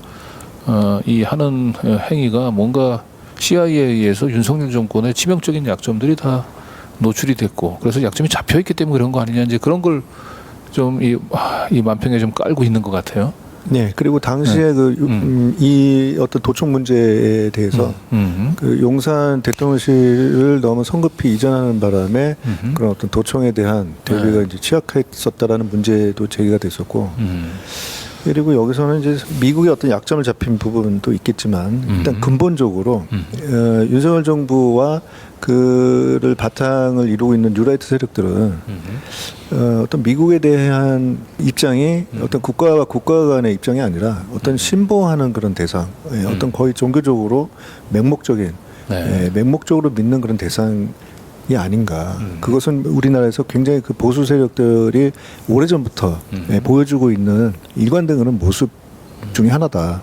이 하는 행위가 뭔가 CIA에서 윤석열 정권의 치명적인 약점들이 다 노출이 됐고 그래서 약점이 잡혀 있기 때문에 그런 거 아니냐 이제 그런 걸 좀 이 만평에 좀 깔고 있는 것 같아요.
네, 그리고 당시에 이 어떤 도청 문제에 대해서 그 용산 대통령실을 너무 성급히 이전하는 바람에 그런 어떤 도청에 대한 대비가 이제 취약했었다라는 문제도 제기가 됐었고 그리고 여기서는 이제 미국의 어떤 약점을 잡힌 부분도 있겠지만 일단 근본적으로 윤석열 정부와 그를 바탕을 이루고 있는 뉴라이트 세력들은 어떤 미국에 대한 입장이 어떤 국가와 국가 간의 입장이 아니라 어떤 신봉하는 그런 대상, 어떤 거의 종교적으로 맹목적인 맹목적으로 믿는 그런 대상이 아닌가. 그것은 우리나라에서 굉장히 그 보수 세력들이 오래전부터 보여주고 있는 일관된 그런 모습 중에 하나다.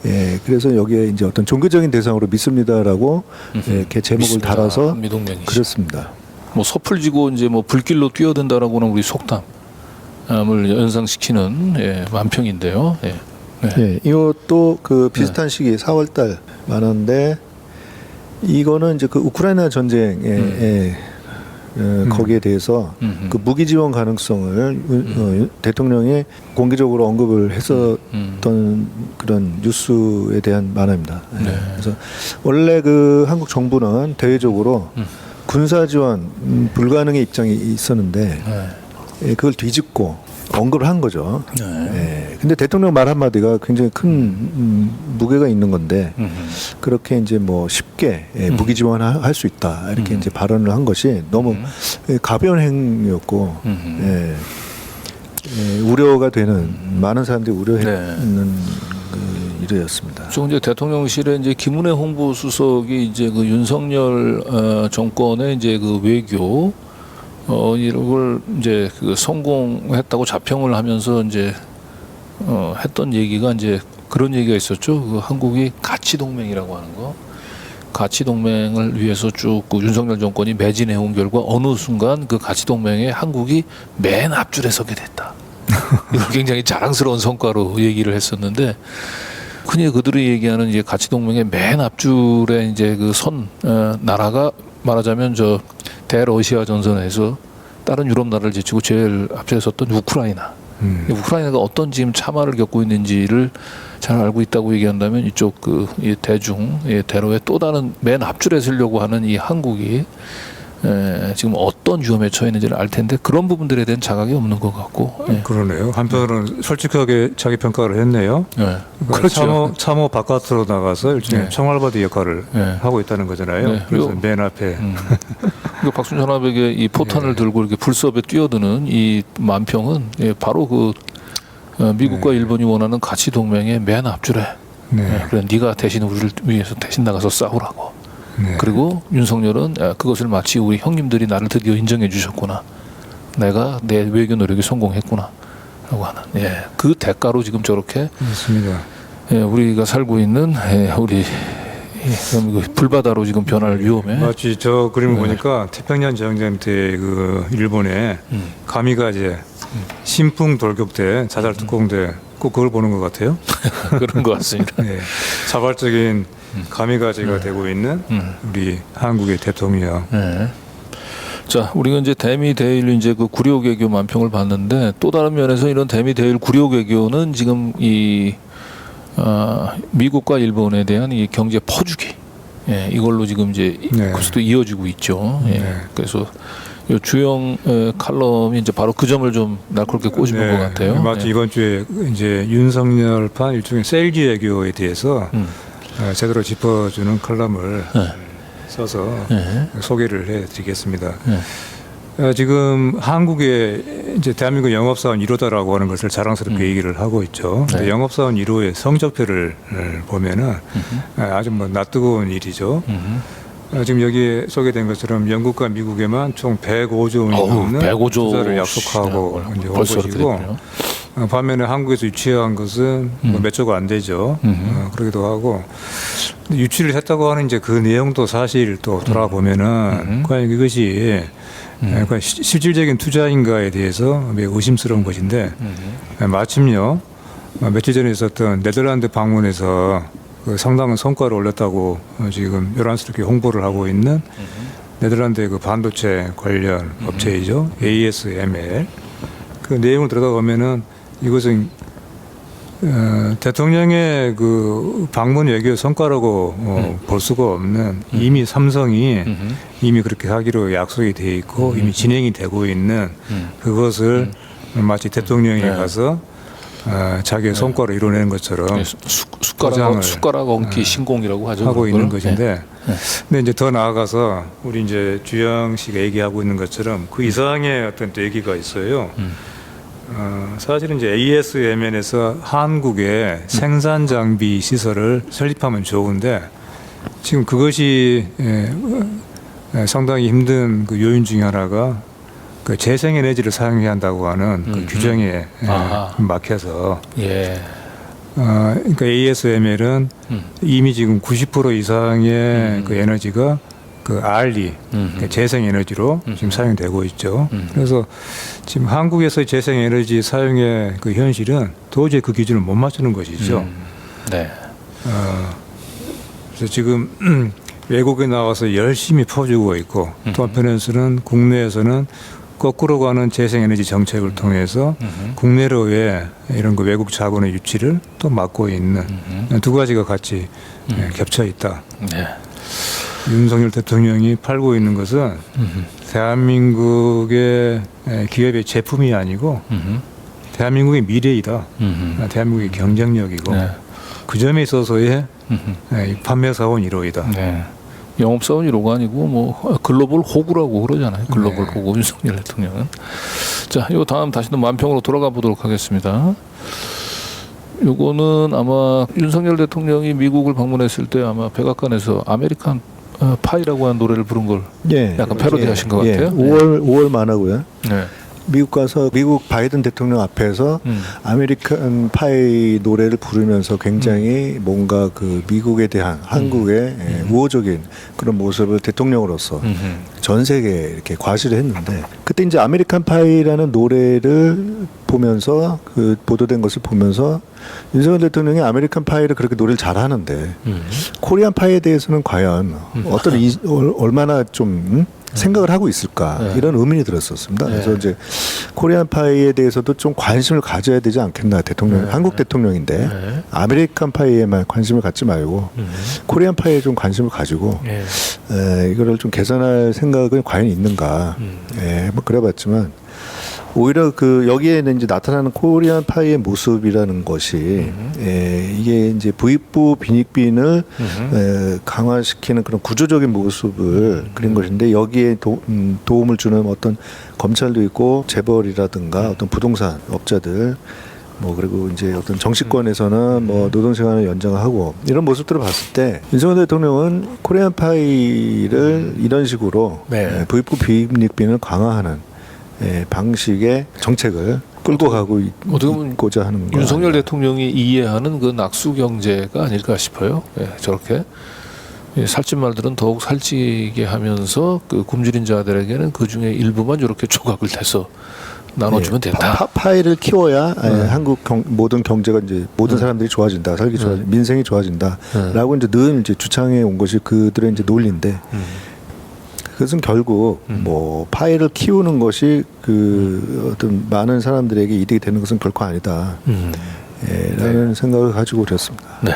예, 그래서 여기에 이제 어떤 종교적인 대상으로 믿습니다라고 이렇게 제목을
믿습니다.
달아서
미동맹이시죠.
그렇습니다.
뭐 섣을 지고 이제 뭐 불길로 뛰어든다라고는 우리 속담을 연상시키는 만평인데요. 예. 네.
예, 이것도 그 비슷한 시기 4월달 많은데 이거는 이제 그 우크라이나 전쟁에 거기에 대해서 그 무기 지원 가능성을 대통령이 공개적으로 언급을 했었던 그런 뉴스에 대한 만화입니다. 예.
네.
그래서 원래 그 한국 정부는 대외적으로 군사 지원 불가능의 입장이 있었는데 예, 그걸 뒤집고 언급을 한 거죠. 예. 근데 대통령 말 한마디가 굉장히 큰 무게가 있는 건데 그렇게 이제 뭐 쉽게 무기 지원할 수 있다 이렇게 이제 발언을 한 것이 너무 가벼운 행위였고 우려가 되는 많은 사람들이 우려했는 그 일이었습니다.
지금 이제 대통령실에 이제 김은혜 홍보수석이 이제 그 윤석열 정권의 이제 그 외교 이걸 이제 그 성공했다고 자평을 하면서 이제 했던 얘기가 이제 그런 얘기가 있었죠. 그 한국이 가치 동맹이라고 하는 거. 가치 동맹을 위해서 쭉 그 윤석열 정권이 매진해온 결과 어느 순간 그 가치 동맹에 한국이 맨 앞줄에 서게 됐다. 이걸 굉장히 자랑스러운 성과로 얘기를 했었는데 흔히 그들이 얘기하는 이제 가치 동맹의 맨 앞줄에 이제 그 선 나라가 말하자면 저 대러시아 전선에서 다른 유럽 나라를 제치고 제일 앞에 섰던 우크라이나. 우크라이나가 어떤 지금 참화를 겪고 있는지를 잘 알고 있다고 얘기한다면 이쪽 그 이 대중 대로의 또 다른 맨 앞줄에 서려고 하는 이 한국이 지금 어떤 위험에 처해 있는지를 알 텐데 그런 부분들에 대한 자각이 없는 것 같고.
그러네요. 한편으로는 솔직하게 자기 평가를 했네요.
그렇죠.
참호 바깥으로 나가서 일종의 청알바디 역할을 하고 있다는 거잖아요. 그래서 맨 앞에.
박순천 화백의 이 포탄을 들고 이렇게 불섭에 뛰어드는 이 만평은 바로 그 미국과 일본이 원하는 가치 동맹의 맨 앞줄에. 그래 네가 대신 우리를 위해서 대신 나가서 싸우라고. 그리고 윤석열은 그것을 마치 우리 형님들이 나를 드디어 인정해 주셨구나. 내가 내 외교 노력이 성공했구나. 라고 하는. 그 대가로 지금 저렇게
맞습니다.
우리가 살고 있는 우리 불바다로 지금 변할 위험에.
마치 저 그림을 보니까 태평양 전쟁 때 그 일본의 가미가제 신풍 돌격대 자살 특공대 꼭 그걸 보는 것 같아요.
그런 것 같습니다.
자발적인 가미가제가 되고 있는 우리 한국의 대통령.
자, 우리가 이제 대미대일 이제 그 구려개교 만평을 봤는데 또 다른 면에서 이런 대미대일 구려개교는 지금 이 미국과 일본에 대한 이 경제 퍼주기 이걸로 지금 이제 그것도 이어지고 있죠. 그래서 요 주영 칼럼이 이제 바로 그 점을 좀 날카롭게 꼬집은 것 같아요.
마치 이번 주에 이제 윤석열판 일종의 셀기 외교에 대해서 제대로 짚어주는 칼럼을 써서 소개를 해드리겠습니다. 지금 한국의 이제 대한민국 영업사원 1호다라고 하는 것을 자랑스럽게 얘기를 하고 있죠. 영업사원 1호의 성적표를 보면은 아주 뭐 낯뜨거운 일이죠. 지금 여기에 소개된 것처럼 영국과 미국에만 총 105조 원이 넘는
105조
투자를 약속하고 이제 온 것이고 반면에 한국에서 유치한 것은 몇 조가 안 되죠. 그러기도 하고 유치를 했다고 하는 이제 그 내용도 사실 또 돌아보면은 과연 이것이 과연 실질적인 투자인가에 대해서 매우 의심스러운 것인데 마침요 며칠 전에 있었던 네덜란드 방문에서 그 상당한 성과를 올렸다고 지금 요란스럽게 홍보를 하고 있는 네덜란드의 그 반도체 관련 업체이죠. ASML. 그 내용을 들여다보면은 이것은 대통령의 그 방문 외교 성과라고 볼 수가 없는 이미 삼성이 이미 그렇게 하기로 약속이 돼 있고 이미 진행이 되고 있는 그것을 마치 대통령이 가서 자기의 성과를 이뤄내는 것처럼
숟가락 얹기 신공이라고 하죠.
하고
그걸.
있는 것인데,
네.
근데 이제 더 나아가서 우리 이제 주영 씨가 얘기하고 있는 것처럼 그 이상의 어떤 또 얘기가 있어요. 사실은 이제 ASMN에서 한국의 생산 장비 시설을 설립하면 좋은데 지금 그것이 상당히 힘든 그 요인 중에 하나가 그 재생에너지를 사용해야 한다고 하는 그 규정에 막혀서
예.
그러니까 ASML은 이미 지금 90% 이상의 그 에너지가 그 RE, 그러니까 재생에너지로 지금 사용되고 있죠. 그래서 지금 한국에서의 재생에너지 사용의 그 현실은 도저히 그 기준을 못 맞추는 것이죠.
네.
그래서 지금 외국에 나와서 열심히 퍼주고 있고 또 한편에서는 국내에서는 거꾸로 가는 재생에너지 정책을 통해서 국내로의 이런 그 외국 자본의 유치를 또 막고 있는 두 가지가 같이 겹쳐 있다.
네.
윤석열 대통령이 팔고 있는 것은 대한민국의 기업의 제품이 아니고 대한민국의 미래이다. 대한민국의 경쟁력이고
네.
그 점에 있어서의 판매 사원 1호이다.
네. 영업사원 1호가 아니고 뭐 글로벌 호구라고 그러잖아요. 글로벌
네.
호구 윤석열 대통령은. 자, 요 다음 다시 또 만평으로 돌아가 보도록 하겠습니다. 요거는 아마 윤석열 대통령이 미국을 방문했을 때 아마 백악관에서 아메리칸 파이라고 하는 노래를 부른 걸
예,
약간 패러디하신 것 같아요.
5월 만하고요.
네.
미국 가서 미국 바이든 대통령 앞에서 아메리칸 파이 노래를 부르면서 굉장히 뭔가 그 미국에 대한 한국의 우호적인 그런 모습을 대통령으로서 전 세계에 이렇게 과시를 했는데 그때 이제 아메리칸 파이라는 노래를 보면서 그 보도된 것을 보면서 윤석열 대통령이 아메리칸 파이를 그렇게 노래를 잘하는데 코리안 파이에 대해서는 과연 얼마나 좀 생각을 하고 있을까 이런 의문이 들었었습니다. 그래서 이제 코리안 파이에 대해서도 좀 관심을 가져야 되지 않겠나 대통령 한국 대통령인데 아메리칸 파이에만 관심을 갖지 말고 코리안 파이에 좀 관심을 가지고 이거를 좀 개선할 생각은 과연 있는가 뭐 그래봤지만 오히려 그 여기에는 이제 나타나는 코리안 파이의 모습이라는 것이 이게 이제 부익부 빈익빈을 강화시키는 그런 구조적인 모습을 그린 것인데 여기에 도움을 주는 어떤 검찰도 있고 재벌이라든가 어떤 부동산 업자들 뭐 그리고 이제 어떤 정치권에서는 뭐 노동시간을 연장하고 이런 모습들을 봤을 때 윤석열 대통령은 코리안 파이를 이런 식으로 부익부 빈익빈을 강화하는 방식의 정책을 끌고 가고 있고자 하는 거.
윤석열 대통령이 이해하는 그 낙수 경제가 아닐까 싶어요. 저렇게 살찐 말들은 더욱 살찌게 하면서 그 굶주린 자들에게는 그 중에 일부만 이렇게 조각을 내서 나눠주면 된다.
파이를 키워야 한국 모든 경제가 이제 모든 사람들이 좋아진다, 살기 좋아진다, 민생이 좋아진다라고 이제 늘 이제 주창해 온 것이 그들의 이제 논리인데. 그것은 결국 뭐 파이를 키우는 것이 그 어떤 많은 사람들에게 이득이 되는 것은 결코 아니다. 라는 생각을 가지고 그랬습니다.
네.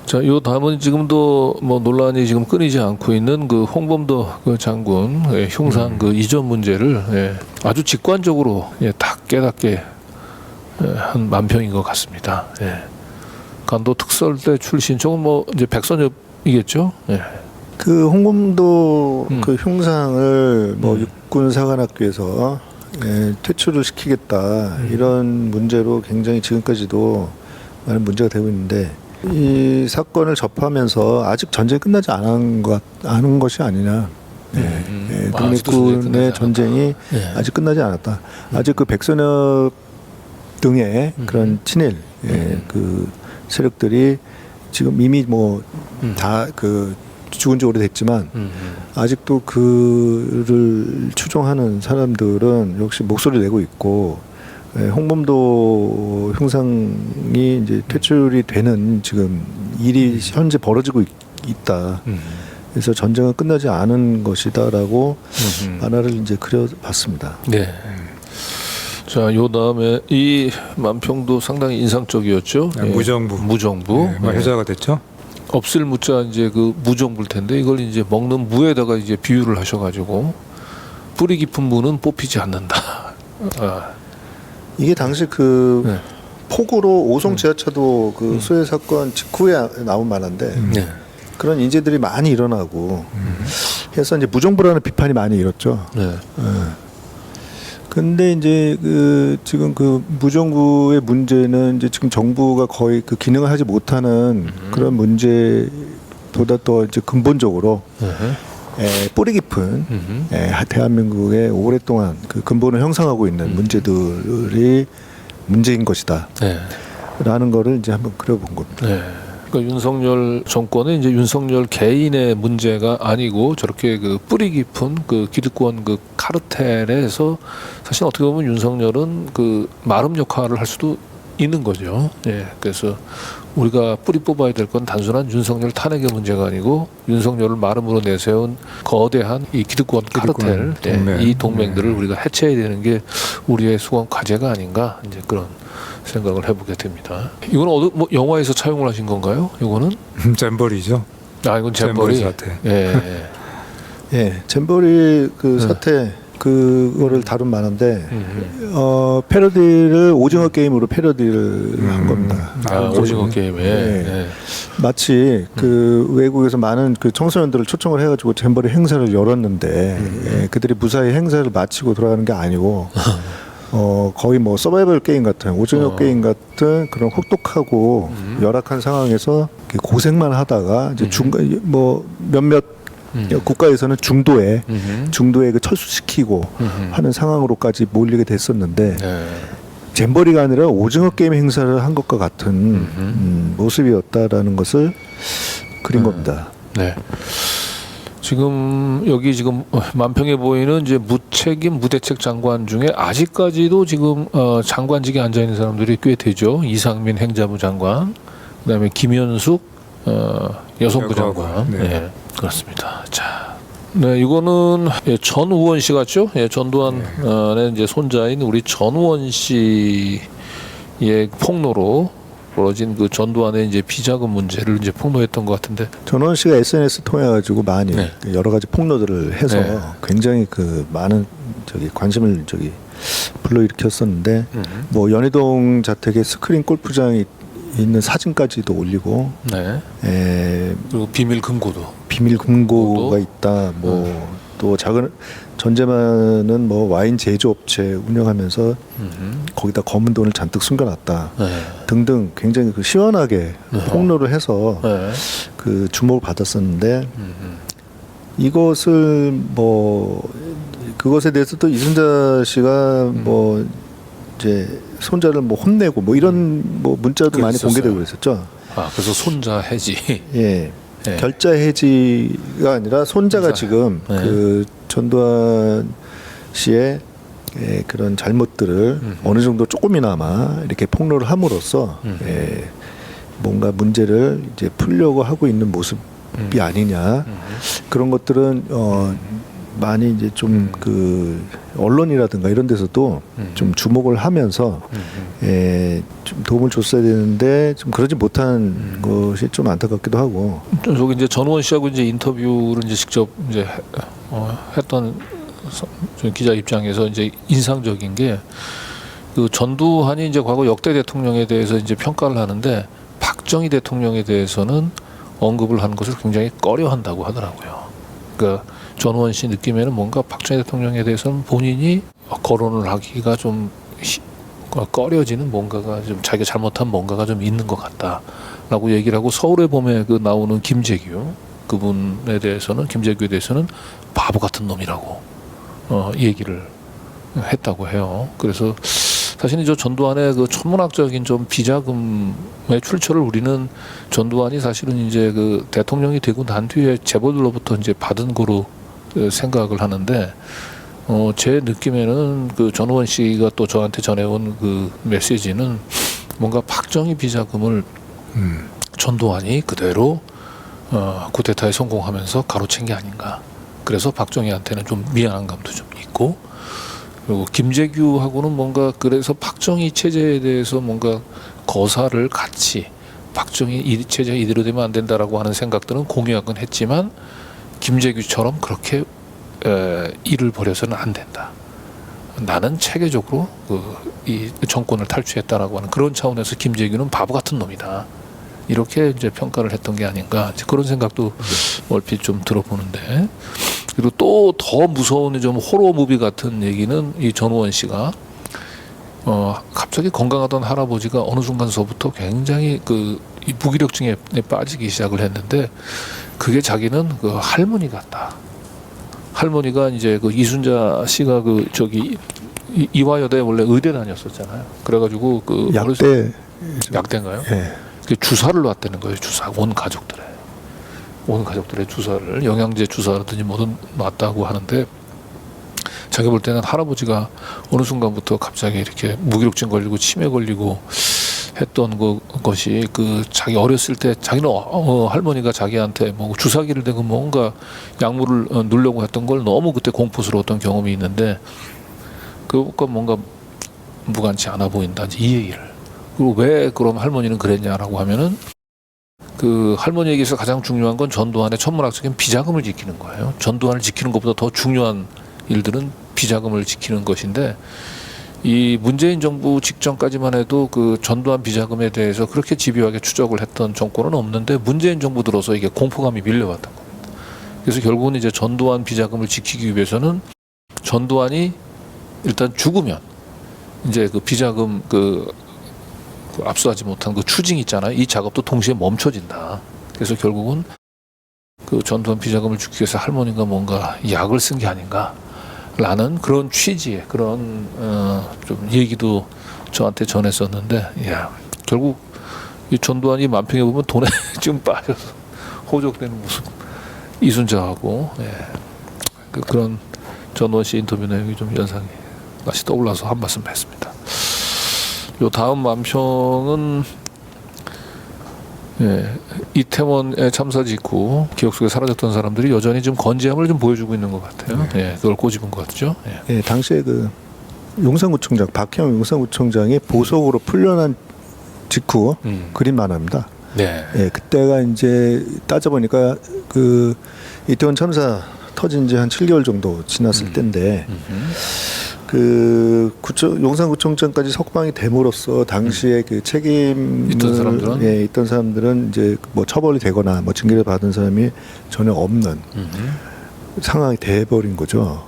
자, 요 다음은 지금도 뭐 논란이 지금 끊이지 않고 있는 그 홍범도 그 장군 흉상 그 이전 문제를 아주 직관적으로 딱 깨닫게 한 만평인 것 같습니다. 간도 특설대 출신, 저건 뭐 이제 백선엽이겠죠.
그 홍범도 그 흉상을 뭐 육군사관학교에서 퇴출을 시키겠다 이런 문제로 굉장히 지금까지도 많은 문제가 되고 있는데 이 사건을 접하면서 아직 전쟁이 끝나지 않은 것이 아니냐. 독립군의 전쟁이 아직 끝나지 않았다. 아직 그 백선엽 등의 그런 친일 그 세력들이 지금 이미 뭐 다 그 죽은 지 오래됐지만 아직도 그를 추종하는 사람들은 역시 목소리를 내고 있고 홍범도 흉상이 이제 퇴출이 되는 지금 일이 현재 벌어지고 있다. 그래서 전쟁은 끝나지 않은 것이다라고 만화를 이제 그려봤습니다.
네. 자, 요 다음에 이 만평도 상당히 인상적이었죠. 무정부.
회자가 됐죠.
없을 무자 이제 그 무정부일 텐데 이걸 이제 먹는 무에다가 이제 비유를 하셔가지고 뿌리 깊은 무는 뽑히지 않는다.
이게 당시 그 폭우로 오송 지하차도 그 수해 사건 직후에 나온 만한데
네.
그런 인재들이 많이 일어나고 해서 이제 무정부라는 비판이 많이 일었죠.
네.
근데 이제 그 지금 그 무정부의 문제는 이제 지금 정부가 거의 그 기능을 하지 못하는 그런 문제보다 더 이제 근본적으로 뿌리 깊은 대한민국의 오랫동안 그 근본을 형성하고 있는 문제들이 문제인 것이다.
네.
라는 거를 이제 한번 그려본 겁니다.
네. 그러니까 윤석열 정권은 이제 윤석열 개인의 문제가 아니고 저렇게 그 뿌리 깊은 그 기득권 그 카르텔에서 사실 어떻게 보면 윤석열은 그 마름 역할을 할 수도 있는 거죠. 예. 그래서 우리가 뿌리 뽑아야 될 건 단순한 윤석열 탄핵의 문제가 아니고 윤석열을 마름으로 내세운 거대한 이 기득권 카르텔,
동맹.
이 동맹들을 우리가 해체해야 되는 게 우리의 수건 과제가 아닌가 이제 그런 생각을 해보게 됩니다. 이거는 뭐 영화에서 차용을 하신 건가요? 이거는?
잼버리죠.
아, 이건 잼버리
사태.
예.
예, 잼버리 그 사태 그거를 다룬 만한데 패러디를 오징어 게임으로 패러디를 한 겁니다.
오징어 게임에.
네.
네.
마치 그 외국에서 많은 그 청소년들을 초청을 해가지고 잼버리 행사를 열었는데 예, 그들이 무사히 행사를 마치고 돌아가는 게 아니고 거의 뭐 서바이벌 게임 같은 오징어 게임 같은 그런 혹독하고 열악한 상황에서 이렇게 고생만 하다가 이제 중간 뭐 몇몇 국가에서는 중도에 그 철수시키고 하는 상황으로까지 몰리게 됐었는데
네.
잼버리가 아니라 오징어 게임 행사를 한 것과 같은 모습이었다라는 것을 그린 겁니다.
네. 지금 여기 지금 만평에 보이는 이제 무책임 무대책 장관 중에 아직까지도 지금 장관직에 앉아 있는 사람들이 꽤 되죠. 이상민 행자부 장관, 그다음에 김현숙 여성부 장관.
네.
네. 그렇습니다. 자, 네, 이거는 전우원 씨 같죠? 예, 전두환의 이제 손자인 우리 전우원 씨의 폭로로 벌어진 그 전두환의 이제 비자금 문제를 이제 폭로했던 것 같은데.
전원 씨가 SNS 통해 가지고 많이
네.
여러 가지 폭로들을 해서
네.
굉장히 그 많은 관심을 불러일으켰었는데 뭐 연희동 자택에 스크린 골프장이 있는 사진까지도 올리고
네. 그리고 비밀 금고도.
비밀 금고가 있다. 뭐 또 작은 전재만은 뭐 와인 제조업체 운영하면서 거기다 검은 돈을 잔뜩 숨겨놨다.
네.
등등 굉장히 그 시원하게 폭로를 해서
네.
그 주목을 받았었는데 이것을 뭐 그것에 대해서 또 이순자 씨가 뭐 이제 손자를 뭐 혼내고 뭐 이런 뭐 문자도 많이
그랬었어요.
공개되고 있었죠.
아, 그래서 손자 해지.
예.
네.
결자 해지가 아니라 손자가 지금
네.
그 전두환 씨의 그런 잘못들을 어느 정도 조금이나마 이렇게 폭로를 함으로써 뭔가 문제를 이제 풀려고 하고 있는 모습이 아니냐 그런 것들은 많이 이제 좀 그 언론이라든가 이런 데서도 좀 주목을 하면서 좀 도움을 줬어야 되는데 좀 그러지 못한 것이 좀 안타깝기도 하고.
저기 이제 전우원 씨하고 이제 인터뷰를 이제 직접 이제 했던 기자 입장에서 이제 인상적인 게 그 전두환이 이제 과거 역대 대통령에 대해서 이제 평가를 하는데 박정희 대통령에 대해서는 언급을 하는 것을 굉장히 꺼려한다고 하더라고요. 그러니까 전우원 씨 느낌에는 뭔가 박정희 대통령에 대해서는 본인이 거론을 하기가 좀 꺼려지는 뭔가가 좀 자기가 잘못한 뭔가가 좀 있는 것 같다라고 얘기를 하고 서울의 봄에 그 나오는 김재규 그분에 대해서는 김재규에 대해서는 바보 같은 놈이라고 얘기를 했다고 해요. 그래서 사실은 저 전두환의 그 천문학적인 좀 비자금의 출처를 우리는 전두환이 사실은 이제 그 대통령이 되고 난 뒤에 재벌들로부터 이제 받은 거로 생각을 하는데 제 느낌에는 그 전우원 씨가 또 저한테 전해온 그 메시지는 뭔가 박정희 비자금을 전두환이 그대로 쿠데타에 성공하면서 가로챈 게 아닌가. 그래서 박정희한테는 좀 미안한 감도 좀 있고 그리고 김재규하고는 뭔가 그래서 박정희 체제에 대해서 뭔가 거사를 같이 박정희 이 체제가 이대로 되면 안 된다라고 하는 생각들은 공유하곤 했지만 김재규처럼 그렇게 일을 벌여서는 안 된다. 나는 체계적으로 이 정권을 탈취했다라고 하는 그런 차원에서 김재규는 바보 같은 놈이다. 이렇게 이제 평가를 했던 게 아닌가 이제 그런 생각도 얼핏 좀 들어보는데 그리고 또 더 무서운 좀 호러 무비 같은 얘기는 이 전우원 씨가 갑자기 건강하던 할아버지가 어느 순간서부터 굉장히 이 무기력증에 빠지기 시작을 했는데 그게 자기는 그 할머니 같다. 할머니가 이제 그 이순자 씨가 이화여대 원래 의대 다녔었잖아요. 그래가지고 약대인가요?
예.
그 주사를 놨다는 거예요. 주사 온 가족들의 주사를 영양제 주사라든지 뭐든 놨다고 하는데 자기 볼 때는 할아버지가 어느 순간부터 갑자기 이렇게 무기력증 걸리고 치매 걸리고 했던 것이 자기 어렸을 때 자기는 할머니가 자기한테 뭐 주사기를 대고 뭔가 약물을 넣으려고 했던 걸 너무 그때 공포스러웠던 경험이 있는데 그것과 뭔가 무관치 않아 보인다 이 얘기를. 그리고 왜 그럼 할머니는 그랬냐라고 하면은 그 할머니에게서 가장 중요한 건 전두환의 천문학적인 비자금을 지키는 거예요. 전두환을 지키는 것보다 더 중요한 일들은 비자금을 지키는 것인데 이 문재인 정부 직전까지만 해도 그 전두환 비자금에 대해서 그렇게 집요하게 추적을 했던 정권은 없는데 문재인 정부 들어서 이게 공포감이 밀려왔던 겁니다. 그래서 결국은 이제 전두환 비자금을 지키기 위해서는 전두환이 일단 죽으면 이제 그 비자금 압수하지 못한 그 추징 있잖아요. 이 작업도 동시에 멈춰진다. 그래서 결국은 그 전두환 비자금을 주기 위해서 할머니가 뭔가 약을 쓴 게 아닌가라는 그런 취지의 그런 좀 얘기도 저한테 전했었는데, 야 결국 이 전두환이 만평에 보면 돈에 지금 빠져서 호적되는 모습 이순자하고 그런 전두환 씨 인터뷰 내용이 좀 연상이 다시 떠올라서 한 말씀 했습니다. 요 다음 만평은 이태원의 참사 직후 기억 속에 사라졌던 사람들이 여전히 좀 건재함을 좀 보여주고 있는 것 같아요. 그걸 꼬집은 것 같죠.
당시에 그 용산구청장 박형 용산구청장이 보석으로 풀려난 직후 그림 만화입니다. 그때가 이제 따져보니까 그 이태원 참사 터진 지 한 7개월 정도 지났을 때인데 그 용산구청장까지 석방이 됨으로써 당시에 그 책임을 있던 사람들은 이제 뭐 처벌이 되거나 뭐 징계를 받은 사람이 전혀 없는 상황이 돼버린 거죠.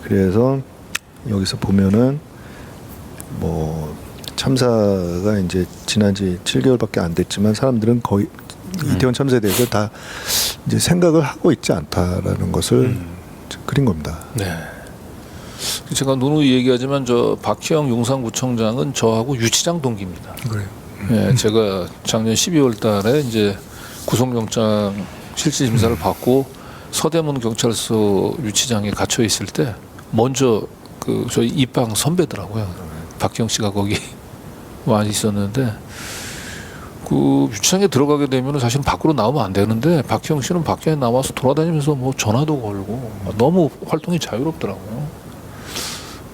그래서 여기서 보면은 뭐 참사가 이제 지난 지 7개월밖에 안 됐지만 사람들은 거의 이태원 참사에 대해서 다 이제 생각을 하고 있지 않다라는 것을 그린 겁니다.
제가 누누이 얘기하지만 저 박희영 용산구청장은 저하고 유치장 동기입니다.
그래요.
제가 작년 12월 달에 이제 구속영장 실질심사를 받고 서대문 경찰서 유치장에 갇혀 있을 때 먼저 저희 입방 선배더라고요. 박희영 씨가 거기 와 있었는데 그 유치장에 들어가게 되면 사실 밖으로 나오면 안 되는데 박희영 씨는 밖에 나와서 돌아다니면서 뭐 전화도 걸고 너무 활동이 자유롭더라고요.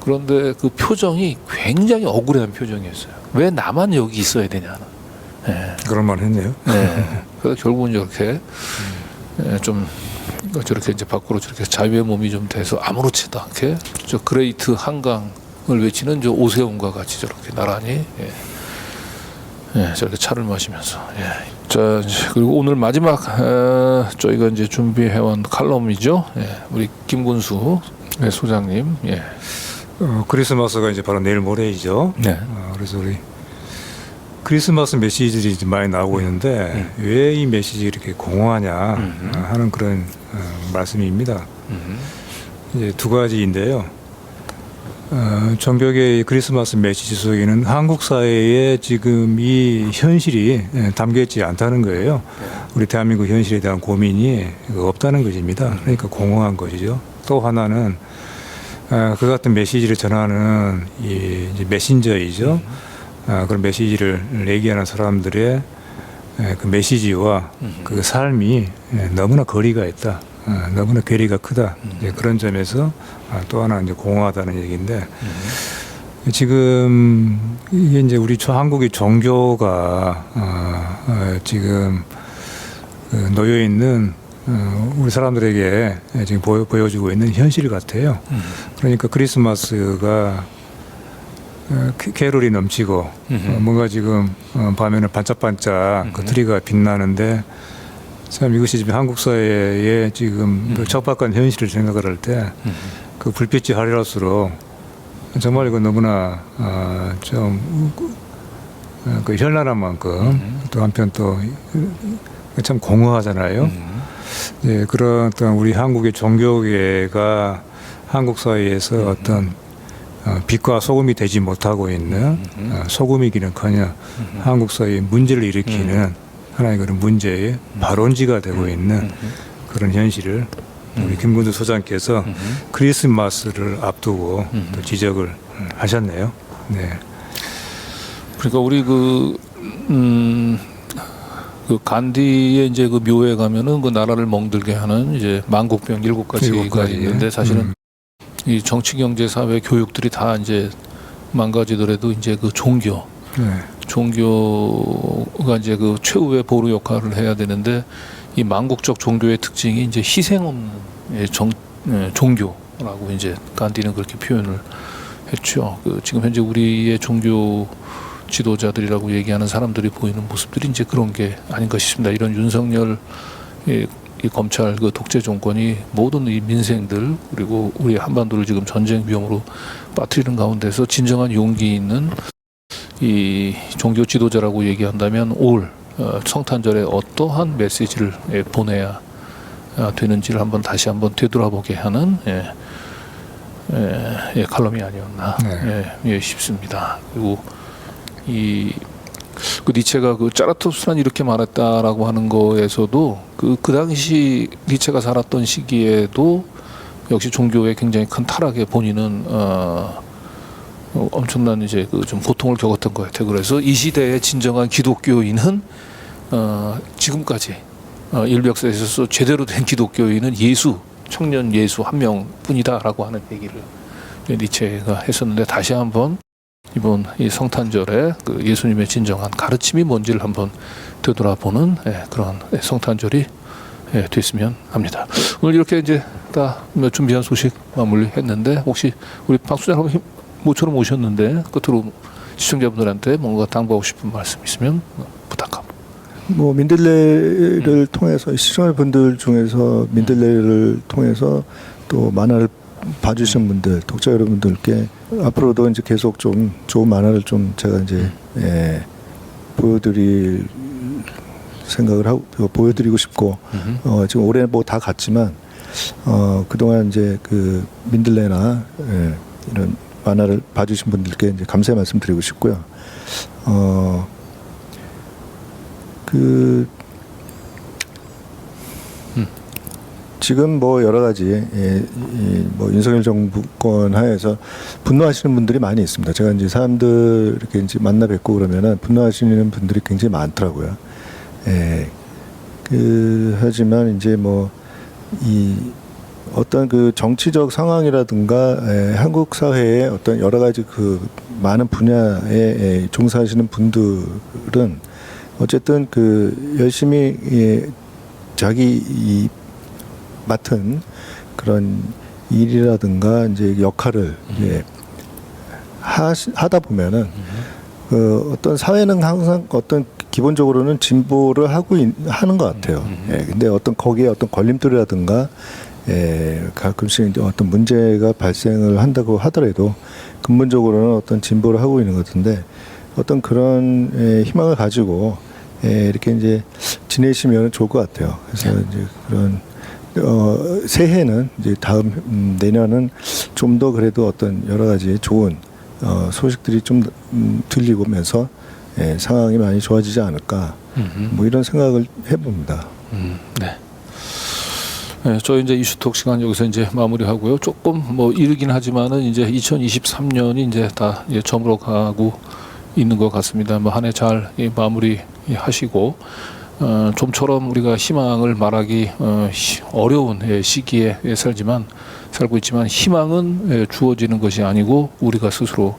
그런데 그 표정이 굉장히 억울한 표정이었어요. 왜 나만 여기 있어야 되냐는.
그런 말 했네요.
그래서 결국은 이렇게 좀 저렇게 이제 밖으로 저렇게 자유의 몸이 좀 돼서 아무렇지도 않게 저 그레이트 한강을 외치는 저 오세훈과 같이 저렇게 나란히 저렇게 차를 마시면서. 자, 그리고 오늘 마지막 저희가 이제 준비해온 칼럼이죠. 우리 김군수 소장님.
크리스마스가 이제 바로 내일 모레이죠. 그래서 우리 크리스마스 메시지들이 이제 많이 나오고 있는데 왜 이 메시지 이렇게 공허하냐 하는 그런 말씀입니다. 이제 두 가지인데요. 정벽의 크리스마스 메시지 속에는 한국 사회의 지금 이 현실이 담겨 있지 않다는 거예요. 우리 대한민국 현실에 대한 고민이 없다는 것입니다. 그러니까 공허한 것이죠. 또 하나는 그 같은 메시지를 전하는 이제 메신저이죠. 그런 메시지를 얘기하는 사람들의 그 메시지와 그 삶이 너무나 거리가 있다. 너무나 괴리가 크다. 이제 그런 점에서 또 하나 이제 공허하다는 얘기인데 지금 이게 이제 우리 한국의 종교가 지금 놓여 있는 우리 사람들에게 지금 보여주고 있는 현실 같아요. 그러니까 크리스마스가 캐롤이 넘치고 뭔가 지금 밤에는 반짝반짝 그 트리가 빛나는데 참 이것이 지금 한국 사회의 지금 그 척박한 현실을 생각을 할 때 그 불빛이 화려할수록 정말 이거 너무나 좀 그 현란한 만큼 또 한편 또 참 공허하잖아요. 예, 그런 어떤 우리 한국의 종교계가 한국 사회에서 어떤 빛과 소금이 되지 못하고 있는 소금이기는커녕 한국 사회에 문제를 일으키는 하나의 그런 문제의 발원지가 되고 있는 그런 현실을 우리 김근두 소장께서 크리스마스를 앞두고 또 지적을 하셨네요. 네.
그러니까 우리 그 간디의 이제 그 묘에 가면은 그 나라를 멍들게 하는 이제 만국병 7가지가 있는데 사실은 이 정치, 경제, 사회, 교육들이 다 이제 망가지더라도 이제 그 종교가 이제 그 최후의 보루 역할을 해야 되는데 이 만국적 종교의 특징이 이제 희생 없는 종교라고 이제 간디는 그렇게 표현을 했죠. 그 지금 현재 우리의 종교 지도자들이라고 얘기하는 사람들이 보이는 모습들이 이제 그런 게 아닌가 싶습니다. 이런 윤석열 이 검찰 그 독재 정권이 모든 이 민생들 그리고 우리 한반도를 지금 전쟁 위험으로 빠뜨리는 가운데서 진정한 용기 있는 이 종교 지도자라고 얘기한다면 올 성탄절에 어떠한 메시지를 보내야 되는지를 다시 한번 되돌아보게 하는 칼럼이 아니었나 싶습니다. 그리고 그 니체가 그 짜라투스트란 이렇게 말했다라고 하는 거에서도 그 당시 니체가 살았던 시기에도 역시 종교에 굉장히 큰 타락에 본인은 엄청난 이제 그 좀 고통을 겪었던 것 같아요. 그래서 이 시대의 진정한 기독교인은 지금까지 인류 역사에 있어서 제대로 된 기독교인은 청년 예수 한 명뿐이다라고 하는 얘기를 니체가 했었는데 다시 한번 이번 이 성탄절에 그 예수님의 진정한 가르침이 뭔지를 한번 되돌아보는 그런 성탄절이 됐으면 합니다. 오늘 이렇게 이제 다 준비한 소식 마무리했는데 혹시 우리 박 수장님 모처럼 오셨는데 끝으로 시청자분들한테 뭔가 당부하고 싶은 말씀 있으면 부탁합니다.
뭐 민들레를 통해서 시청자분들 중에서 민들레를 통해서 또 만화를 봐주신 분들, 독자 여러분들께 앞으로도 이제 계속 좀 좋은 만화를 좀 제가 이제 보여드릴 생각을 하고 보여드리고 싶고 지금 올해 뭐 다 갔지만 그동안 이제 그 민들레나 이런 만화를 봐주신 분들께 이제 감사의 말씀드리고 싶고요. 지금 뭐 여러 가지 뭐 윤석열 정부권 하에서 분노하시는 분들이 많이 있습니다. 제가 이제 사람들 이렇게 이제 만나 뵙고 그러면은 분노하시는 분들이 굉장히 많더라고요. 하지만 이제 뭐 이 어떤 그 정치적 상황이라든가 한국 사회의 어떤 여러 가지 그 많은 분야에 종사하시는 분들은 어쨌든 그 열심히 자기 이 맡은 그런 일이라든가 이제 역할을 하다 보면은 그 어떤 사회는 항상 어떤 기본적으로는 진보를 하는 것 같아요. 근데 어떤 거기에 어떤 걸림돌이라든가 가끔씩 이제 어떤 문제가 발생을 한다고 하더라도 근본적으로는 어떤 진보를 하고 있는 것 같은데 어떤 그런 희망을 가지고 이렇게 이제 지내시면 좋을 것 같아요. 그래서 이제 그런 새해는 이제 다음 내년은 좀 더 그래도 어떤 여러 가지 좋은 소식들이 좀 들리고면서 상황이 많이 좋아지지 않을까 뭐 이런 생각을 해봅니다.
네. 저희 이제 이슈톡 시간 여기서 이제 마무리하고요. 조금 뭐 이르긴 하지만은 이제 2023년이 이제 다 이제 저물어 가고 있는 것 같습니다. 뭐 한 해 잘 마무리하시고. 좀처럼 우리가 희망을 말하기 어려운 시기에 살고 있지만 희망은 주어지는 것이 아니고 우리가 스스로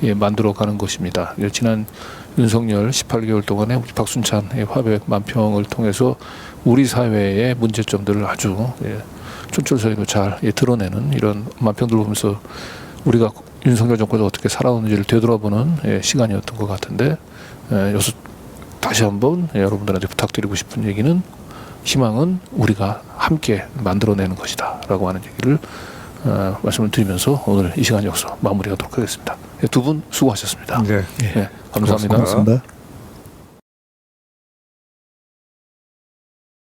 만들어가는 것입니다. 지난 윤석열 18개월 동안에 우리 박순찬 화백 만평을 통해서 우리 사회의 문제점들을 아주 촌철살인으로 잘 드러내는 이런 만평들 보면서 우리가 윤석열 정권에서 어떻게 살아오는지를 되돌아보는 시간이었던 것 같은데 여기서 다시 한번 여러분들한테 부탁드리고 싶은 얘기는 희망은 우리가 함께 만들어내는 것이다 라고 하는 얘기를 말씀을 드리면서 오늘 이 시간 여기서 마무리하도록 하겠습니다. 두 분 수고하셨습니다.
네.
감사합니다.
고맙습니다.